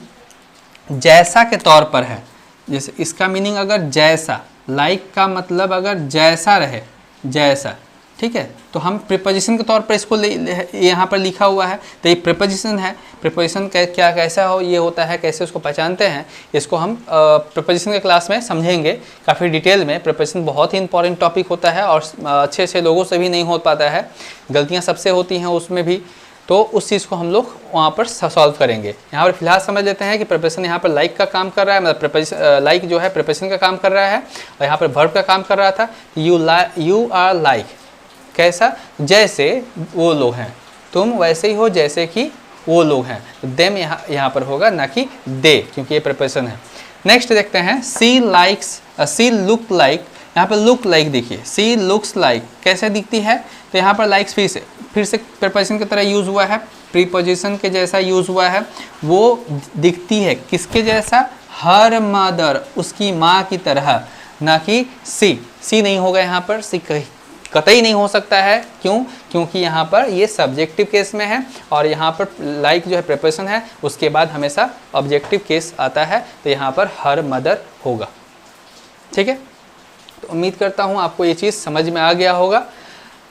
जैसा के तौर पर है, जैसे इसका मीनिंग अगर जैसा, लाइक का मतलब अगर जैसा रहे, जैसा, ठीक है, तो हम प्रीपोजिशन के तौर पर इसको यहाँ पर लिखा हुआ है, तो ये प्रीपोजिशन है। प्रीपोजिशन क्या कैसा हो ये होता है, कैसे उसको पहचानते हैं, इसको हम प्रीपोजिशन के क्लास में समझेंगे काफ़ी डिटेल में। प्रीपोजिशन बहुत ही इंपॉर्टेंट टॉपिक होता है और अच्छे अच्छे लोगों से भी नहीं हो पाता है, गलतियाँ सबसे होती हैं उसमें भी, तो उस चीज़ को हम लोग वहाँ पर सॉल्व करेंगे। यहाँ पर फिलहाल समझ लेते हैं कि प्रीपोजिशन यहाँ पर लाइक का काम कर रहा है, मतलब प्रीपोजिशन लाइक जो है प्रीपोजिशन का काम कर रहा है, और यहाँ पर वर्ब का काम कर रहा था। यू आर लाइक, कैसा, जैसे वो लोग हैं, तुम वैसे ही हो जैसे कि वो लोग हैं। देम यहाँ पर होगा, ना कि दे, क्योंकि ये प्रीपोजिशन है। नेक्स्ट देखते हैं, सी लाइक्स, सी लुक लाइक। यहाँ पर लुक लाइक देखिए, सी लुक्स लाइक कैसे दिखती है, तो यहाँ पर लाइक्स फिर से प्रीपोजिशन की तरह यूज़ हुआ है, प्रीपोजिशन के जैसा यूज़ हुआ है। वो दिखती है किसके जैसा, हर मदर, उसकी माँ की तरह, ना कि सी नहीं होगा यहाँ पर, सी कतई नहीं हो सकता है। क्यों? क्योंकि यहाँ पर ये सब्जेक्टिव केस में है और यहाँ पर लाइक जो है प्रीपोजिशन है, उसके बाद हमेशा ऑब्जेक्टिव केस आता है, तो यहाँ पर हर मदर होगा। ठीक है, तो उम्मीद करता हूँ आपको ये चीज़ समझ में आ गया होगा।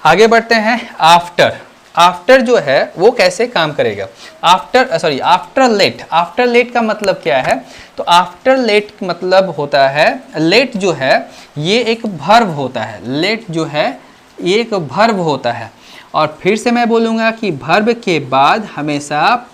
आगे बढ़ते हैं, आफ्टर। आफ्टर जो है वो कैसे काम करेगा, आफ्टर लेट। आफ्टर लेट का मतलब क्या है, तो आफ्टर लेट मतलब होता है, लेट जो है ये एक वर्ब होता है, लेट जो है ये एक वर्ब होता है। और फिर से मैं बोलूँगा कि वर्ब के बाद हमेशा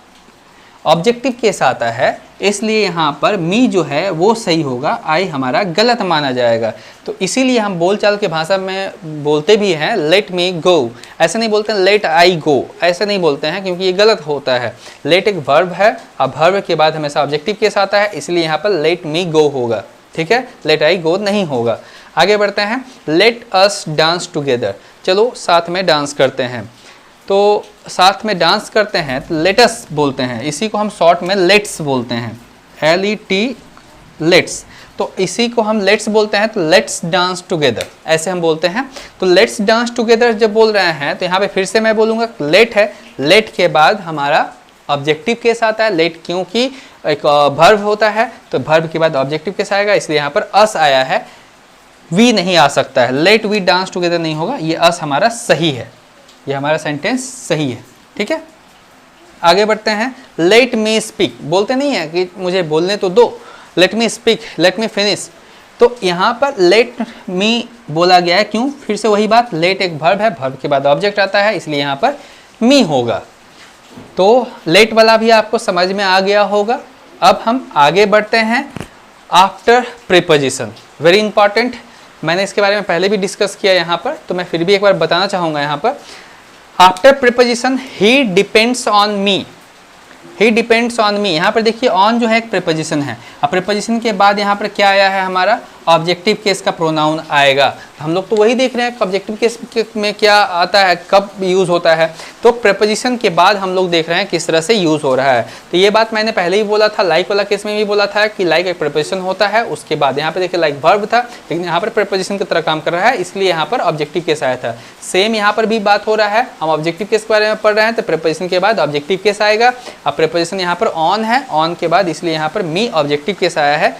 ऑब्जेक्टिव केस आता है, इसलिए यहाँ पर मी जो है वो सही होगा, आई हमारा गलत माना जाएगा। तो इसीलिए हम बोलचाल के भाषा में बोलते भी हैं लेट मी गो, ऐसे नहीं बोलते हैं लेट आई गो, ऐसे नहीं बोलते हैं, क्योंकि ये गलत होता है। लेट एक वर्ब है, अब वर्ब के बाद हमेशा ऑब्जेक्टिव केस आता है, इसलिए यहाँ पर लेट मी गो होगा। ठीक है, लेट आई गो नहीं होगा। आगे बढ़ते हैं, लेट अस डांस टुगेदर। चलो साथ में डांस करते हैं, तो साथ में डांस करते हैं तो लेटस बोलते हैं, इसी को हम शॉर्ट में लेट्स बोलते हैं, LET लेट्स। तो इसी को हम लेट्स बोलते हैं, तो लेट्स डांस टुगेदर ऐसे हम बोलते हैं। तो लेट्स डांस टुगेदर जब बोल रहे हैं तो यहाँ पे फिर से मैं बोलूँगा लेट है, लेट के बाद हमारा ऑब्जेक्टिव केस आता है, लेट क्योंकि एक वर्ब होता है, तो वर्ब के बाद ऑब्जेक्टिव केस आएगा, इसलिए यहाँ पर अस आया है, वी नहीं आ सकता है, लेट वी डांस टुगेदर नहीं होगा, ये अस हमारा सही है, ये हमारा सेंटेंस सही है। ठीक है, आगे बढ़ते हैं, लेट मी स्पीक। बोलते नहीं है कि मुझे बोलने तो दो, let me speak, let me finish. तो यहाँ पर लेट मी बोला गया है, क्यों? फिर से वही बात, लेट एक वर्ब है, वर्ब के बाद ऑब्जेक्ट आता है, इसलिए यहाँ पर मी होगा। तो लेट वाला भी आपको समझ में आ गया होगा। अब हम आगे बढ़ते हैं, आफ्टर प्रीपोजिशन, वेरी इंपॉर्टेंट। मैंने इसके बारे में पहले भी डिस्कस किया यहाँ पर, तो मैं फिर भी एक बार बताना चाहूँगा यहाँ पर। After preposition, he depends on me, he depends on me. यहाँ पर देखिए ऑन जो है एक प्रीपोजिशन है, अब प्रीपोजिशन के बाद यहाँ पर क्या आया है, हमारा ऑब्जेक्टिव केस का प्रोनाउन आएगा। तो हम लोग तो वही देख रहे हैं ऑब्जेक्टिव केस में क्या आता है, कब यूज़ होता है, तो प्रीपोजिशन के बाद हम लोग देख रहे हैं किस तरह से यूज़ हो रहा है। तो ये बात मैंने पहले ही बोला था, लाइक वाला केस में भी बोला था कि लाइक एक प्रीपोजिशन होता है, उसके बाद यहाँ पे देखिए लाइक वर्ब था, लेकिन यहाँ पर प्रीपोजिशन की तरह काम कर रहा है, इसलिए यहाँ पर ऑब्जेक्टिव केस आया था। सेम यहाँ पर भी बात हो रहा है, हम ऑब्जेक्टिव केस के बारे में पढ़ रहे हैं, तो प्रीपोजिशन के बाद ऑब्जेक्टिव केस आएगा। अब प्रीपोजिशन यहाँ पर ऑन है, ऑन के बाद इसलिए यहाँ पर मी ऑब्जेक्टिव केस आया है,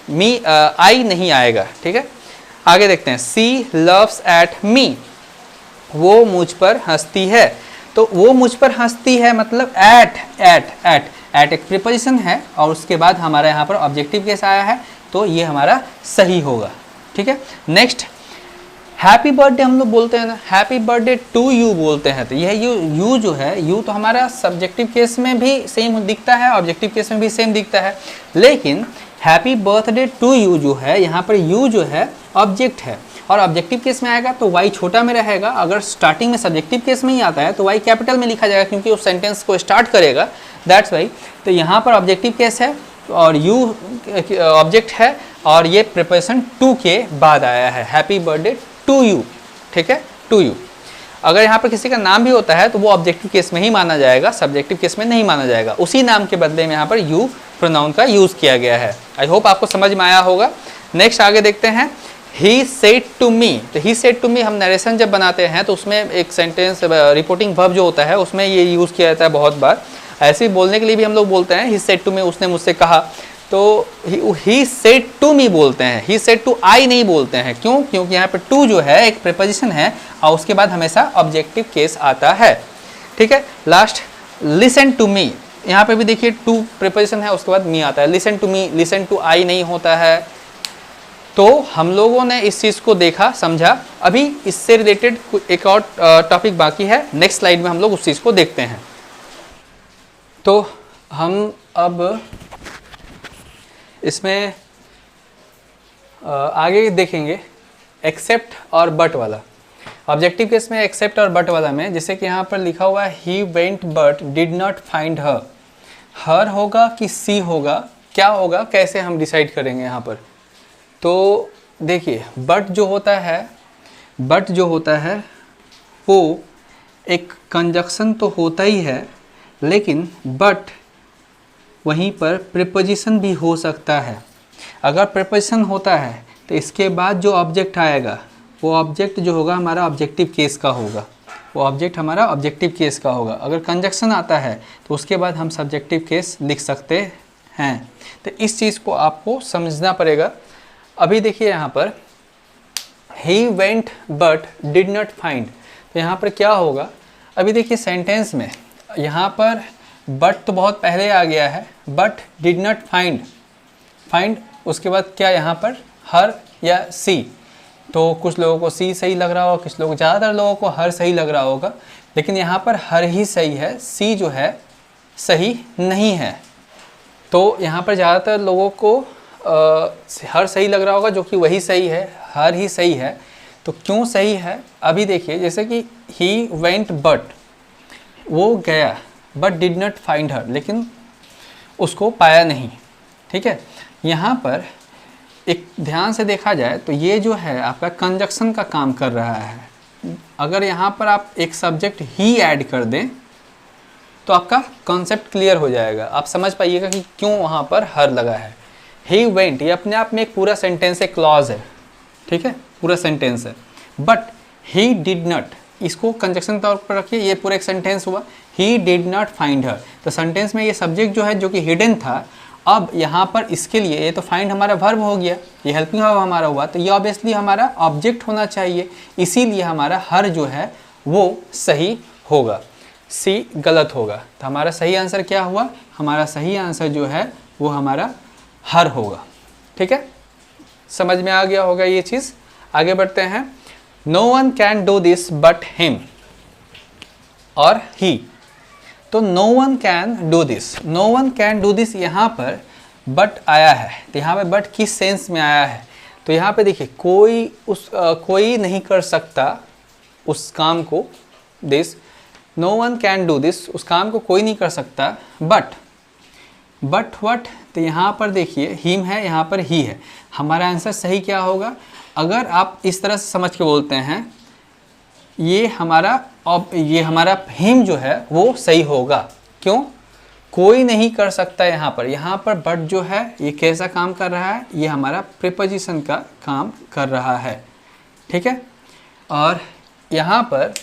मी आई नहीं आएगा। ठीक है, आगे देखते हैं, सी लव्स एट मी, वो मुझ पर हंसती है। तो वो मुझ पर हंसती है मतलब एट एक प्रीपोजिशन है और उसके बाद हमारा यहाँ पर ऑब्जेक्टिव केस आया है, तो ये हमारा सही होगा। ठीक है, नेक्स्ट, हैप्पी बर्थडे हम लोग बोलते हैं ना, हैप्पी बर्थडे टू यू बोलते हैं, तो यह यू जो है, यू तो हमारा सब्जेक्टिव केस में भी सेम दिखता है, ऑब्जेक्टिव केस में भी सेम दिखता है, लेकिन हैप्पी बर्थडे टू यू जो है, यहाँ पर यू जो है ऑब्जेक्ट है और ऑब्जेक्टिव केस में आएगा तो वाई छोटा में रहेगा। अगर स्टार्टिंग में सब्जेक्टिव केस में ही आता है तो वाई कैपिटल में लिखा जाएगा, क्योंकि उस सेंटेंस को स्टार्ट करेगा, दैट्स वाई। तो यहाँ पर ऑब्जेक्टिव केस है और यू ऑब्जेक्ट है और ये प्रीपोजिशन टू के बाद आया है, हैप्पी बर्थडे टू यू। ठीक है, टू यू। अगर यहाँ पर किसी का नाम भी होता है तो वो ऑब्जेक्टिव केस में ही माना जाएगा, सब्जेक्टिव केस में नहीं माना जाएगा। उसी नाम के बदले में यहाँ पर यू प्रोनाउन का यूज़ किया गया है। आई होप आपको समझ में आया होगा। नेक्स्ट आगे देखते हैं, ही सेड टू मी। तो ही सेड टू मी हम नरेशन जब बनाते हैं तो उसमें एक सेंटेंस रिपोर्टिंग वर्ब जो होता है उसमें ये यूज़ किया जाता है बहुत बार। ऐसे बोलने के लिए भी हम लोग बोलते हैं ही सेड टू मी, उसने मुझसे कहा, तो ही सेड टू मी बोलते हैं, ही सेड टू आई नहीं बोलते हैं। क्यों? क्योंकि यहाँ पे टू जो है एक प्रीपोजिशन है और उसके बाद हमेशा ऑब्जेक्टिव केस आता है। ठीक है, लास्ट लिसन टू मी, यहाँ पे भी देखिए टू प्रीपोजिशन है, उसके बाद मी आता है। Listen to me, listen to I नहीं होता है। तो हम लोगों ने इस चीज़ को देखा, समझा। अभी इससे रिलेटेड एक और टॉपिक बाकी है, नेक्स्ट स्लाइड में हम लोग उस चीज़ को देखते हैं। तो हम अब इसमें आगे देखेंगे एक्सेप्ट और बट वाला। ऑब्जेक्टिव केस में एक्सेप्ट और बट वाला में, जैसे कि यहाँ पर लिखा हुआ है he went but did not find her. Her होगा कि सी होगा, क्या होगा, कैसे हम डिसाइड करेंगे यहाँ पर? तो देखिए बट जो होता है वो एक कंजक्शन तो होता ही है, लेकिन बट वहीं पर प्रीपोजिशन भी हो सकता है। अगर प्रीपोजिशन होता है तो इसके बाद जो ऑब्जेक्ट आएगा वो ऑब्जेक्ट जो होगा हमारा ऑब्जेक्टिव केस का होगा, वो ऑब्जेक्ट हमारा ऑब्जेक्टिव केस का होगा। अगर कंजक्शन आता है तो उसके बाद हम सब्जेक्टिव केस लिख सकते हैं। तो इस चीज़ को आपको समझना पड़ेगा। अभी देखिए यहाँ पर he went but did not find, तो यहाँ पर क्या होगा? अभी देखिए सेंटेंस में यहाँ पर but तो बहुत पहले आ गया है, but did not find उसके बाद क्या यहाँ पर हर या सी। तो कुछ लोगों को सी सही लग रहा होगा, कुछ लोग, ज़्यादातर लोगों को हर सही लग रहा होगा, लेकिन यहाँ पर हर ही सही है, सी जो है सही नहीं है। तो यहाँ पर ज़्यादातर लोगों को हर सही लग रहा होगा, जो कि वही सही है, हर ही सही है। तो क्यों सही है? अभी देखिए जैसे कि ही वेंट बट, वो गया बट डिड नॉट फाइंड हर, लेकिन उसको पाया नहीं। ठीक है, यहाँ पर एक ध्यान से देखा जाए तो ये जो है आपका कंजक्शन का काम कर रहा है। अगर यहाँ पर आप एक सब्जेक्ट ही ऐड कर दें तो आपका कॉन्सेप्ट क्लियर हो जाएगा, आप समझ पाइएगा कि क्यों वहाँ पर हर लगा है। ही वेंट, ये अपने आप में एक पूरा सेंटेंस है, क्लॉज है, ठीक है, पूरा सेंटेंस है। बट ही डिड नॉट, इसको कंजक्शन तौर पर रखिए, ये पूरा एक सेंटेंस हुआ। ही डिड नॉट फाइंड हर, तो सेंटेंस में ये सब्जेक्ट जो है जो कि हिडन था, अब यहाँ पर इसके लिए ये तो फाइंड हमारा वर्ब हो गया, ये हेल्पिंग वर्ब हमारा हुआ, तो ये ऑब्वियसली हमारा ऑब्जेक्ट होना चाहिए, इसीलिए हमारा हर जो है वो सही होगा, सी गलत होगा। तो हमारा सही आंसर क्या हुआ? हमारा सही आंसर जो है वो हमारा हर होगा। ठीक है, समझ में आ गया होगा ये चीज़। आगे बढ़ते हैं। No one can do this but him और ही। तो no one can do this, no one can do this, यहाँ पर बट आया है, तो यहाँ पे बट किस सेंस में आया है? तो यहाँ पे देखिए कोई नहीं कर सकता उस काम को, this, no one can do this, उस काम को कोई नहीं कर सकता, बट व्हाट, तो यहाँ पर देखिए हिम है, यहाँ पर ही है। हमारा आंसर सही क्या होगा? अगर आप इस तरह से समझ के बोलते हैं, ये हमारा हिम जो है वो सही होगा। क्यों? कोई नहीं कर सकता यहाँ पर बट जो है ये कैसा काम कर रहा है? ये हमारा प्रीपोजिशन का काम कर रहा है। ठीक है, और यहाँ पर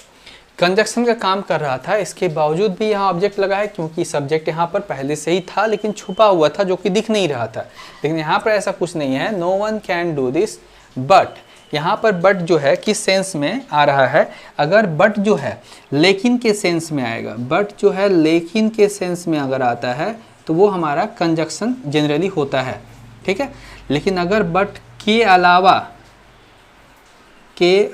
कंजक्शन का काम कर रहा था, इसके बावजूद भी यहाँ ऑब्जेक्ट लगा है, क्योंकि सब्जेक्ट यहाँ पर पहले से ही था लेकिन छुपा हुआ था, जो कि दिख नहीं रहा था। लेकिन यहाँ पर ऐसा कुछ नहीं है, no one can do this but, यहाँ पर बट जो है किस सेंस में आ रहा है? अगर बट जो है लेकिन के सेंस में आएगा, बट जो है लेकिन के सेंस में अगर आता है तो वो हमारा कंजक्शन जनरली होता है। ठीक है, लेकिन अगर बट के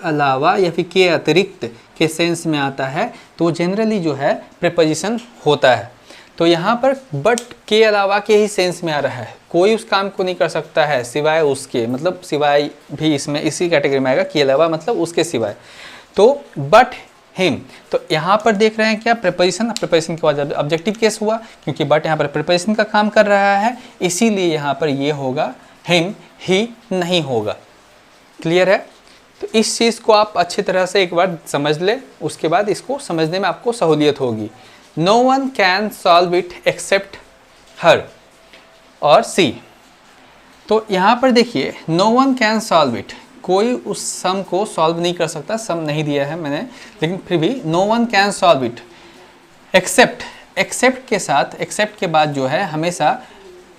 अलावा या फिर के अतिरिक्त के सेंस में आता है तो जनरली जो है प्रीपोजिशन होता है। तो यहाँ पर बट के अलावा के ही सेंस में आ रहा है, कोई उस काम को नहीं कर सकता है सिवाय उसके, मतलब सिवाय भी इसमें इसी कैटेगरी में आएगा, के अलावा मतलब उसके सिवाय। तो बट हिम, तो यहाँ पर देख रहे हैं क्या? प्रीपोजिशन के बाद ऑब्जेक्टिव केस हुआ, क्योंकि बट यहाँ पर प्रीपोजिशन का काम कर रहा है, इसीलिए यहाँ पर ये होगा हिम, ही नहीं होगा। क्लियर है? तो इस चीज़ को आप अच्छी तरह से एक बार समझ ले, उसके बाद इसको समझने में आपको सहूलियत होगी। No one can solve it except her और सी। तो यहाँ पर देखिए no one can solve it, कोई उस सम को सॉल्व नहीं कर सकता, सम नहीं दिया है मैंने, लेकिन फिर भी no one can solve it except, except के साथ, एक्सेप्ट के बाद जो है हमेशा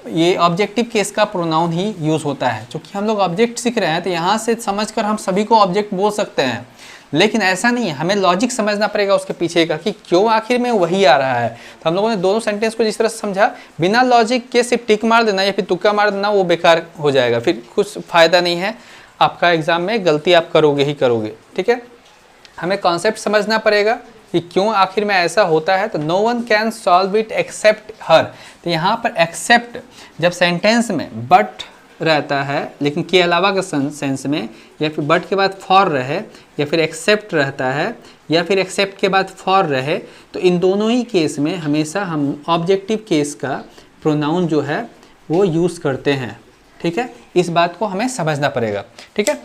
ये ऑब्जेक्टिव केस का प्रोनाउन ही यूज़ होता है। क्योंकि हम लोग ऑब्जेक्ट सीख रहे हैं तो यहाँ से समझकर हम सभी को ऑब्जेक्ट बोल सकते हैं, लेकिन ऐसा नहीं है, हमें लॉजिक समझना पड़ेगा उसके पीछे का कि क्यों आखिर में वही आ रहा है। तो हम लोगों ने दोनों सेंटेंस को जिस तरह से समझा, बिना लॉजिक के सिर्फ टिक मार देना या फिर तुक्का मार देना वो बेकार हो जाएगा, फिर कुछ फ़ायदा नहीं है, आपका एग्ज़ाम में गलती आप करोगे ही करोगे। ठीक है, हमें कॉन्सेप्ट समझना पड़ेगा कि क्यों आखिर में ऐसा होता है। तो no one can solve it except her. तो यहाँ पर एक्सेप्ट जब सेंटेंस में बट रहता है लेकिन के अलावा के सेंस में, या फिर बट के बाद फॉर रहे, या फिर एक्सेप्ट रहता है, या फिर एक्सेप्ट के बाद फॉर रहे, तो इन दोनों ही केस में हमेशा हम ऑब्जेक्टिव केस का प्रोनाउन जो है वो यूज़ करते हैं। ठीक है, इस बात को हमें समझना पड़ेगा। ठीक है,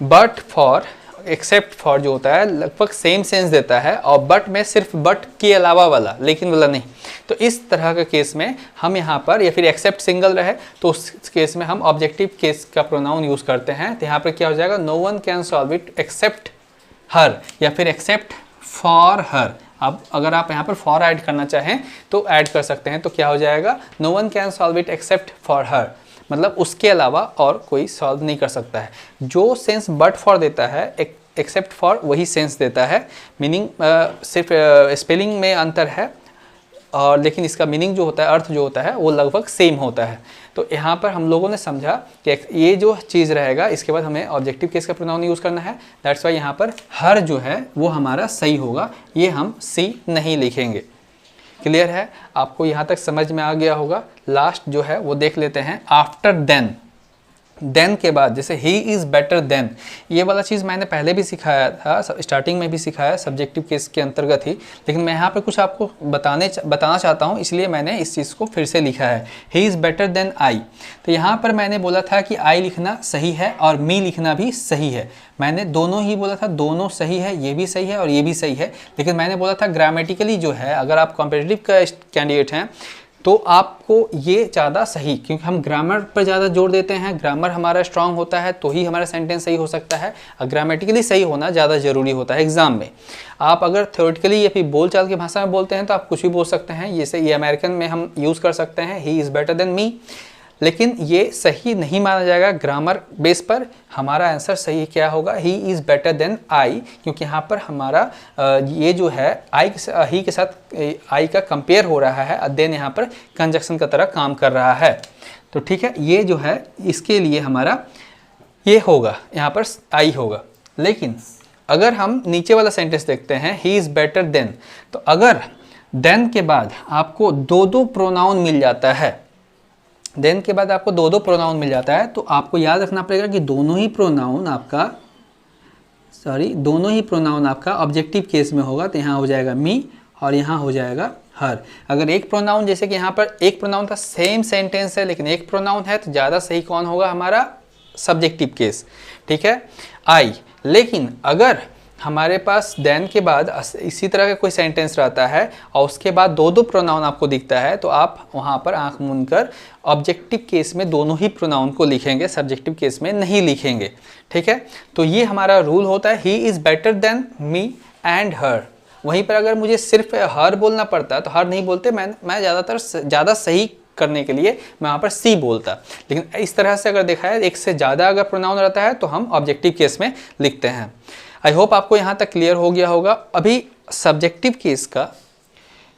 बट फॉर, एक्सेप्ट फॉर जो होता है लगभग सेम सेंस देता है, और बट में सिर्फ बट के अलावा वाला, लेकिन वाला नहीं। तो इस तरह का केस में हम यहाँ पर, या फिर एक्सेप्ट सिंगल रहे तो उस केस में हम ऑब्जेक्टिव केस का प्रोनाउन यूज़ करते हैं। तो यहाँ पर क्या हो जाएगा, no one can solve it except her, या फिर एक्सेप्ट फॉर हर। अब अगर आप यहाँ पर फॉर ऐड करना चाहें तो ऐड कर सकते हैं। तो क्या हो जाएगा, no one can solve it except for her, मतलब उसके अलावा और कोई सॉल्व नहीं कर सकता है। जो सेंस बट फॉर देता है एक्सेप्ट फॉर वही सेंस देता है। मीनिंग सिर्फ स्पेलिंग में अंतर है, और लेकिन इसका मीनिंग जो होता है, अर्थ जो होता है वो लगभग सेम होता है। तो यहाँ पर हम लोगों ने समझा कि ये जो चीज़ रहेगा इसके बाद हमें ऑब्जेक्टिव केस का प्रोनाउन यूज़ करना है। दैट्स वाई यहाँ पर हर जो है वो हमारा सही होगा, ये हम सी नहीं लिखेंगे। क्लियर है, आपको यहाँ तक समझ में आ गया होगा। लास्ट जो है वो देख लेते हैं, आफ्टर देन। देन के बाद जैसे ही इज़ बेटर देन, ये वाला चीज़ मैंने पहले भी सिखाया था, स्टार्टिंग में भी सिखाया, सब्जेक्टिव केस के अंतर्गत ही, लेकिन मैं यहाँ पे कुछ आपको बताना चाहता हूँ, इसलिए मैंने इस चीज़ को फिर से लिखा है, he is better than I. तो यहाँ पर मैंने बोला था कि आई लिखना सही है और मी लिखना भी सही है। मैंने दोनों ही बोला था, दोनों सही है, ये भी सही है और ये भी सही है। लेकिन मैंने बोला था ग्रामेटिकली जो है, अगर आप कॉम्पिटिटिव का कैंडिडेट हैं तो आपको ये ज़्यादा सही, क्योंकि हम ग्रामर पर ज़्यादा जोर देते हैं, ग्रामर हमारा स्ट्रांग होता है तो ही हमारा सेंटेंस सही हो सकता है। और ग्रामेटिकली सही होना ज़्यादा ज़रूरी होता है एग्जाम में। आप अगर थ्योरेटिकली या फिर बोलचाल की भाषा में बोलते हैं तो आप कुछ भी बोल सकते हैं, जैसे ये अमेरिकन में हम यूज़ कर सकते हैं, ही इज़ बेटर देन मी, लेकिन ये सही नहीं माना जाएगा ग्रामर बेस पर। हमारा आंसर सही क्या होगा, he is better than I, क्योंकि यहाँ पर हमारा ये जो है आई ही के साथ आई का कंपेयर हो रहा है, देन यहाँ पर कंजक्शन का तरह काम कर रहा है। तो ठीक है, ये जो है इसके लिए हमारा ये होगा, यहाँ पर आई होगा। लेकिन अगर हम नीचे वाला सेंटेंस देखते हैं, ही इज़ बेटर देन, तो अगर देन के बाद आपको दो प्रोनाउन मिल जाता है, देन के बाद आपको दो प्रोनाउन मिल जाता है, तो आपको याद रखना पड़ेगा कि दोनों ही प्रोनाउन आपका ऑब्जेक्टिव केस में होगा। तो यहाँ हो जाएगा मी और यहाँ हो जाएगा हर। अगर एक प्रोनाउन, जैसे कि यहाँ पर एक प्रोनाउन था, सेम सेंटेंस है लेकिन एक प्रोनाउन है, तो ज़्यादा सही कौन होगा, हमारा सब्जेक्टिव केस। ठीक है, आई। लेकिन अगर हमारे पास देन के बाद इसी तरह का कोई सेंटेंस रहता है और उसके बाद दो प्रोनाउन आपको दिखता है, तो आप वहाँ पर आंख मूंद कर ऑब्जेक्टिव केस में दोनों ही प्रोनाउन को लिखेंगे, सब्जेक्टिव केस में नहीं लिखेंगे। ठीक है, तो ये हमारा रूल होता है, he is better than me and her. वहीं पर अगर मुझे सिर्फ हर बोलना पड़ता है तो हर नहीं बोलते, मैं ज़्यादा सही करने के लिए मैं वहाँ पर सी बोलता। लेकिन इस तरह से अगर देखा है, एक से ज़्यादा अगर प्रोनाउन रहता है तो हम ऑब्जेक्टिव केस में लिखते हैं। आई होप आपको यहाँ तक क्लियर हो गया होगा। अभी सब्जेक्टिव केस का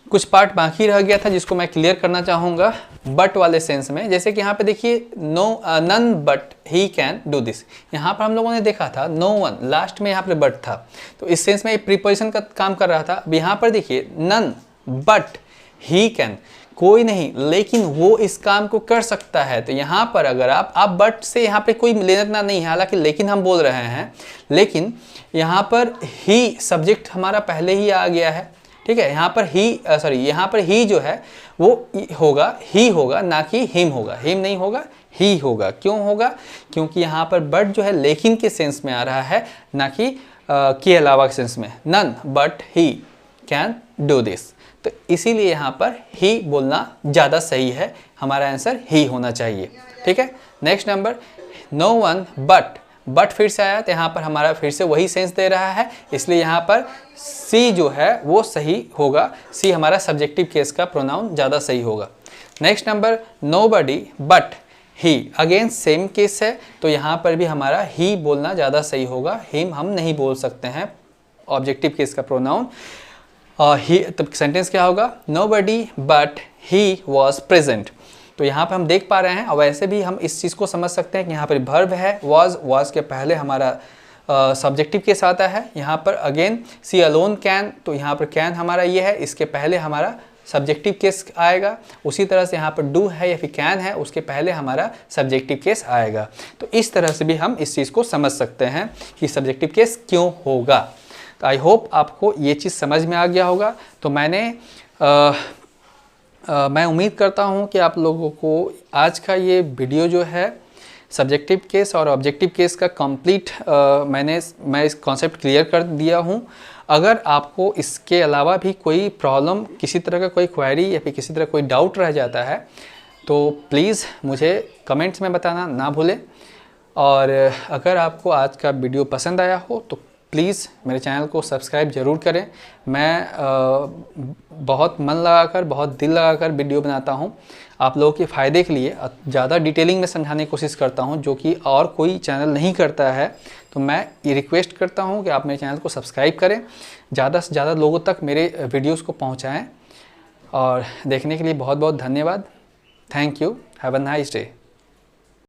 कुछ पार्ट बाकी रह गया था जिसको मैं क्लियर करना चाहूँगा बट वाले सेंस में। जैसे कि यहाँ पे देखिए, none but he can do this. यहाँ पर हम लोगों ने देखा था नो वन, लास्ट में यहाँ पर बट था, तो इस सेंस में प्रीपोजिशन का काम कर रहा था। अब यहाँ पर देखिए, नन बट ही कैन, कोई नहीं लेकिन वो इस काम को कर सकता है। तो यहाँ पर अगर आप बट से यहाँ पे कोई लेना देना नहीं है, हालांकि लेकिन हम बोल रहे हैं, लेकिन यहाँ पर ही सब्जेक्ट हमारा पहले ही आ गया है। ठीक है, यहाँ पर ही जो है वो होगा, ही होगा, ना कि हिम होगा। हिम नहीं होगा, ही होगा। क्यों होगा, क्योंकि यहाँ पर बट जो है लेकिन के सेंस में आ रहा है, ना कि के अलावा के सेंस में। None but he can do this, तो इसीलिए यहाँ पर ही बोलना ज़्यादा सही है। हमारा आंसर ही होना चाहिए। ठीक है, next number, no one but but फिर से आया तो यहाँ पर हमारा फिर से वही सेंस दे रहा है, इसलिए यहाँ पर सी जो है वो सही होगा। सी हमारा सब्जेक्टिव केस का प्रोनाउन ज़्यादा सही होगा। Next number nobody but he, again same case है, तो यहाँ पर भी हमारा ही बोलना ज़्यादा सही होगा। हिम हम नहीं बोल सकते हैं ऑब्जेक्टिव केस का प्रोनाउन। ही, तो सेंटेंस क्या होगा, nobody but he was present. तो यहाँ पर हम देख पा रहे हैं, और वैसे भी हम इस चीज़ को समझ सकते हैं कि यहाँ पर वर्ब है वॉज के पहले हमारा सब्जेक्टिव केस आता है। यहाँ पर अगेन सी अलोन कैन, तो यहाँ पर कैन हमारा ये है, इसके पहले हमारा सब्जेक्टिव केस आएगा। उसी तरह से यहाँ पर डू है या फिर कैन है, उसके पहले हमारा सब्जेक्टिव केस आएगा। तो इस तरह से भी हम इस चीज़ को समझ सकते हैं कि सब्जेक्टिव केस क्यों होगा। तो आई होप आपको ये चीज़ समझ में आ गया होगा। तो मैं उम्मीद करता हूँ कि आप लोगों को आज का ये वीडियो जो है सब्जेक्टिव केस और ऑब्जेक्टिव केस का कंप्लीट मैं इस कॉन्सेप्ट क्लियर कर दिया हूँ। अगर आपको इसके अलावा भी कोई प्रॉब्लम, किसी तरह का कोई क्वेरी या फिर किसी तरह कोई डाउट रह जाता है तो प्लीज़ मुझे कमेंट्स में बताना ना भूलें। और अगर आपको आज का वीडियो पसंद आया हो तो प्लीज़ मेरे चैनल को सब्सक्राइब ज़रूर करें। मैं बहुत मन लगाकर, बहुत दिल लगाकर वीडियो बनाता हूं आप लोगों के फ़ायदे के लिए। ज़्यादा डिटेलिंग में समझाने की कोशिश करता हूं, जो कि और कोई चैनल नहीं करता है। तो मैं ये रिक्वेस्ट करता हूं कि आप मेरे चैनल को सब्सक्राइब करें, ज़्यादा से ज़्यादा लोगों तक मेरे वीडियोज़ को पहुँचाएँ। और देखने के लिए बहुत बहुत धन्यवाद। Thank you. Have a nice day.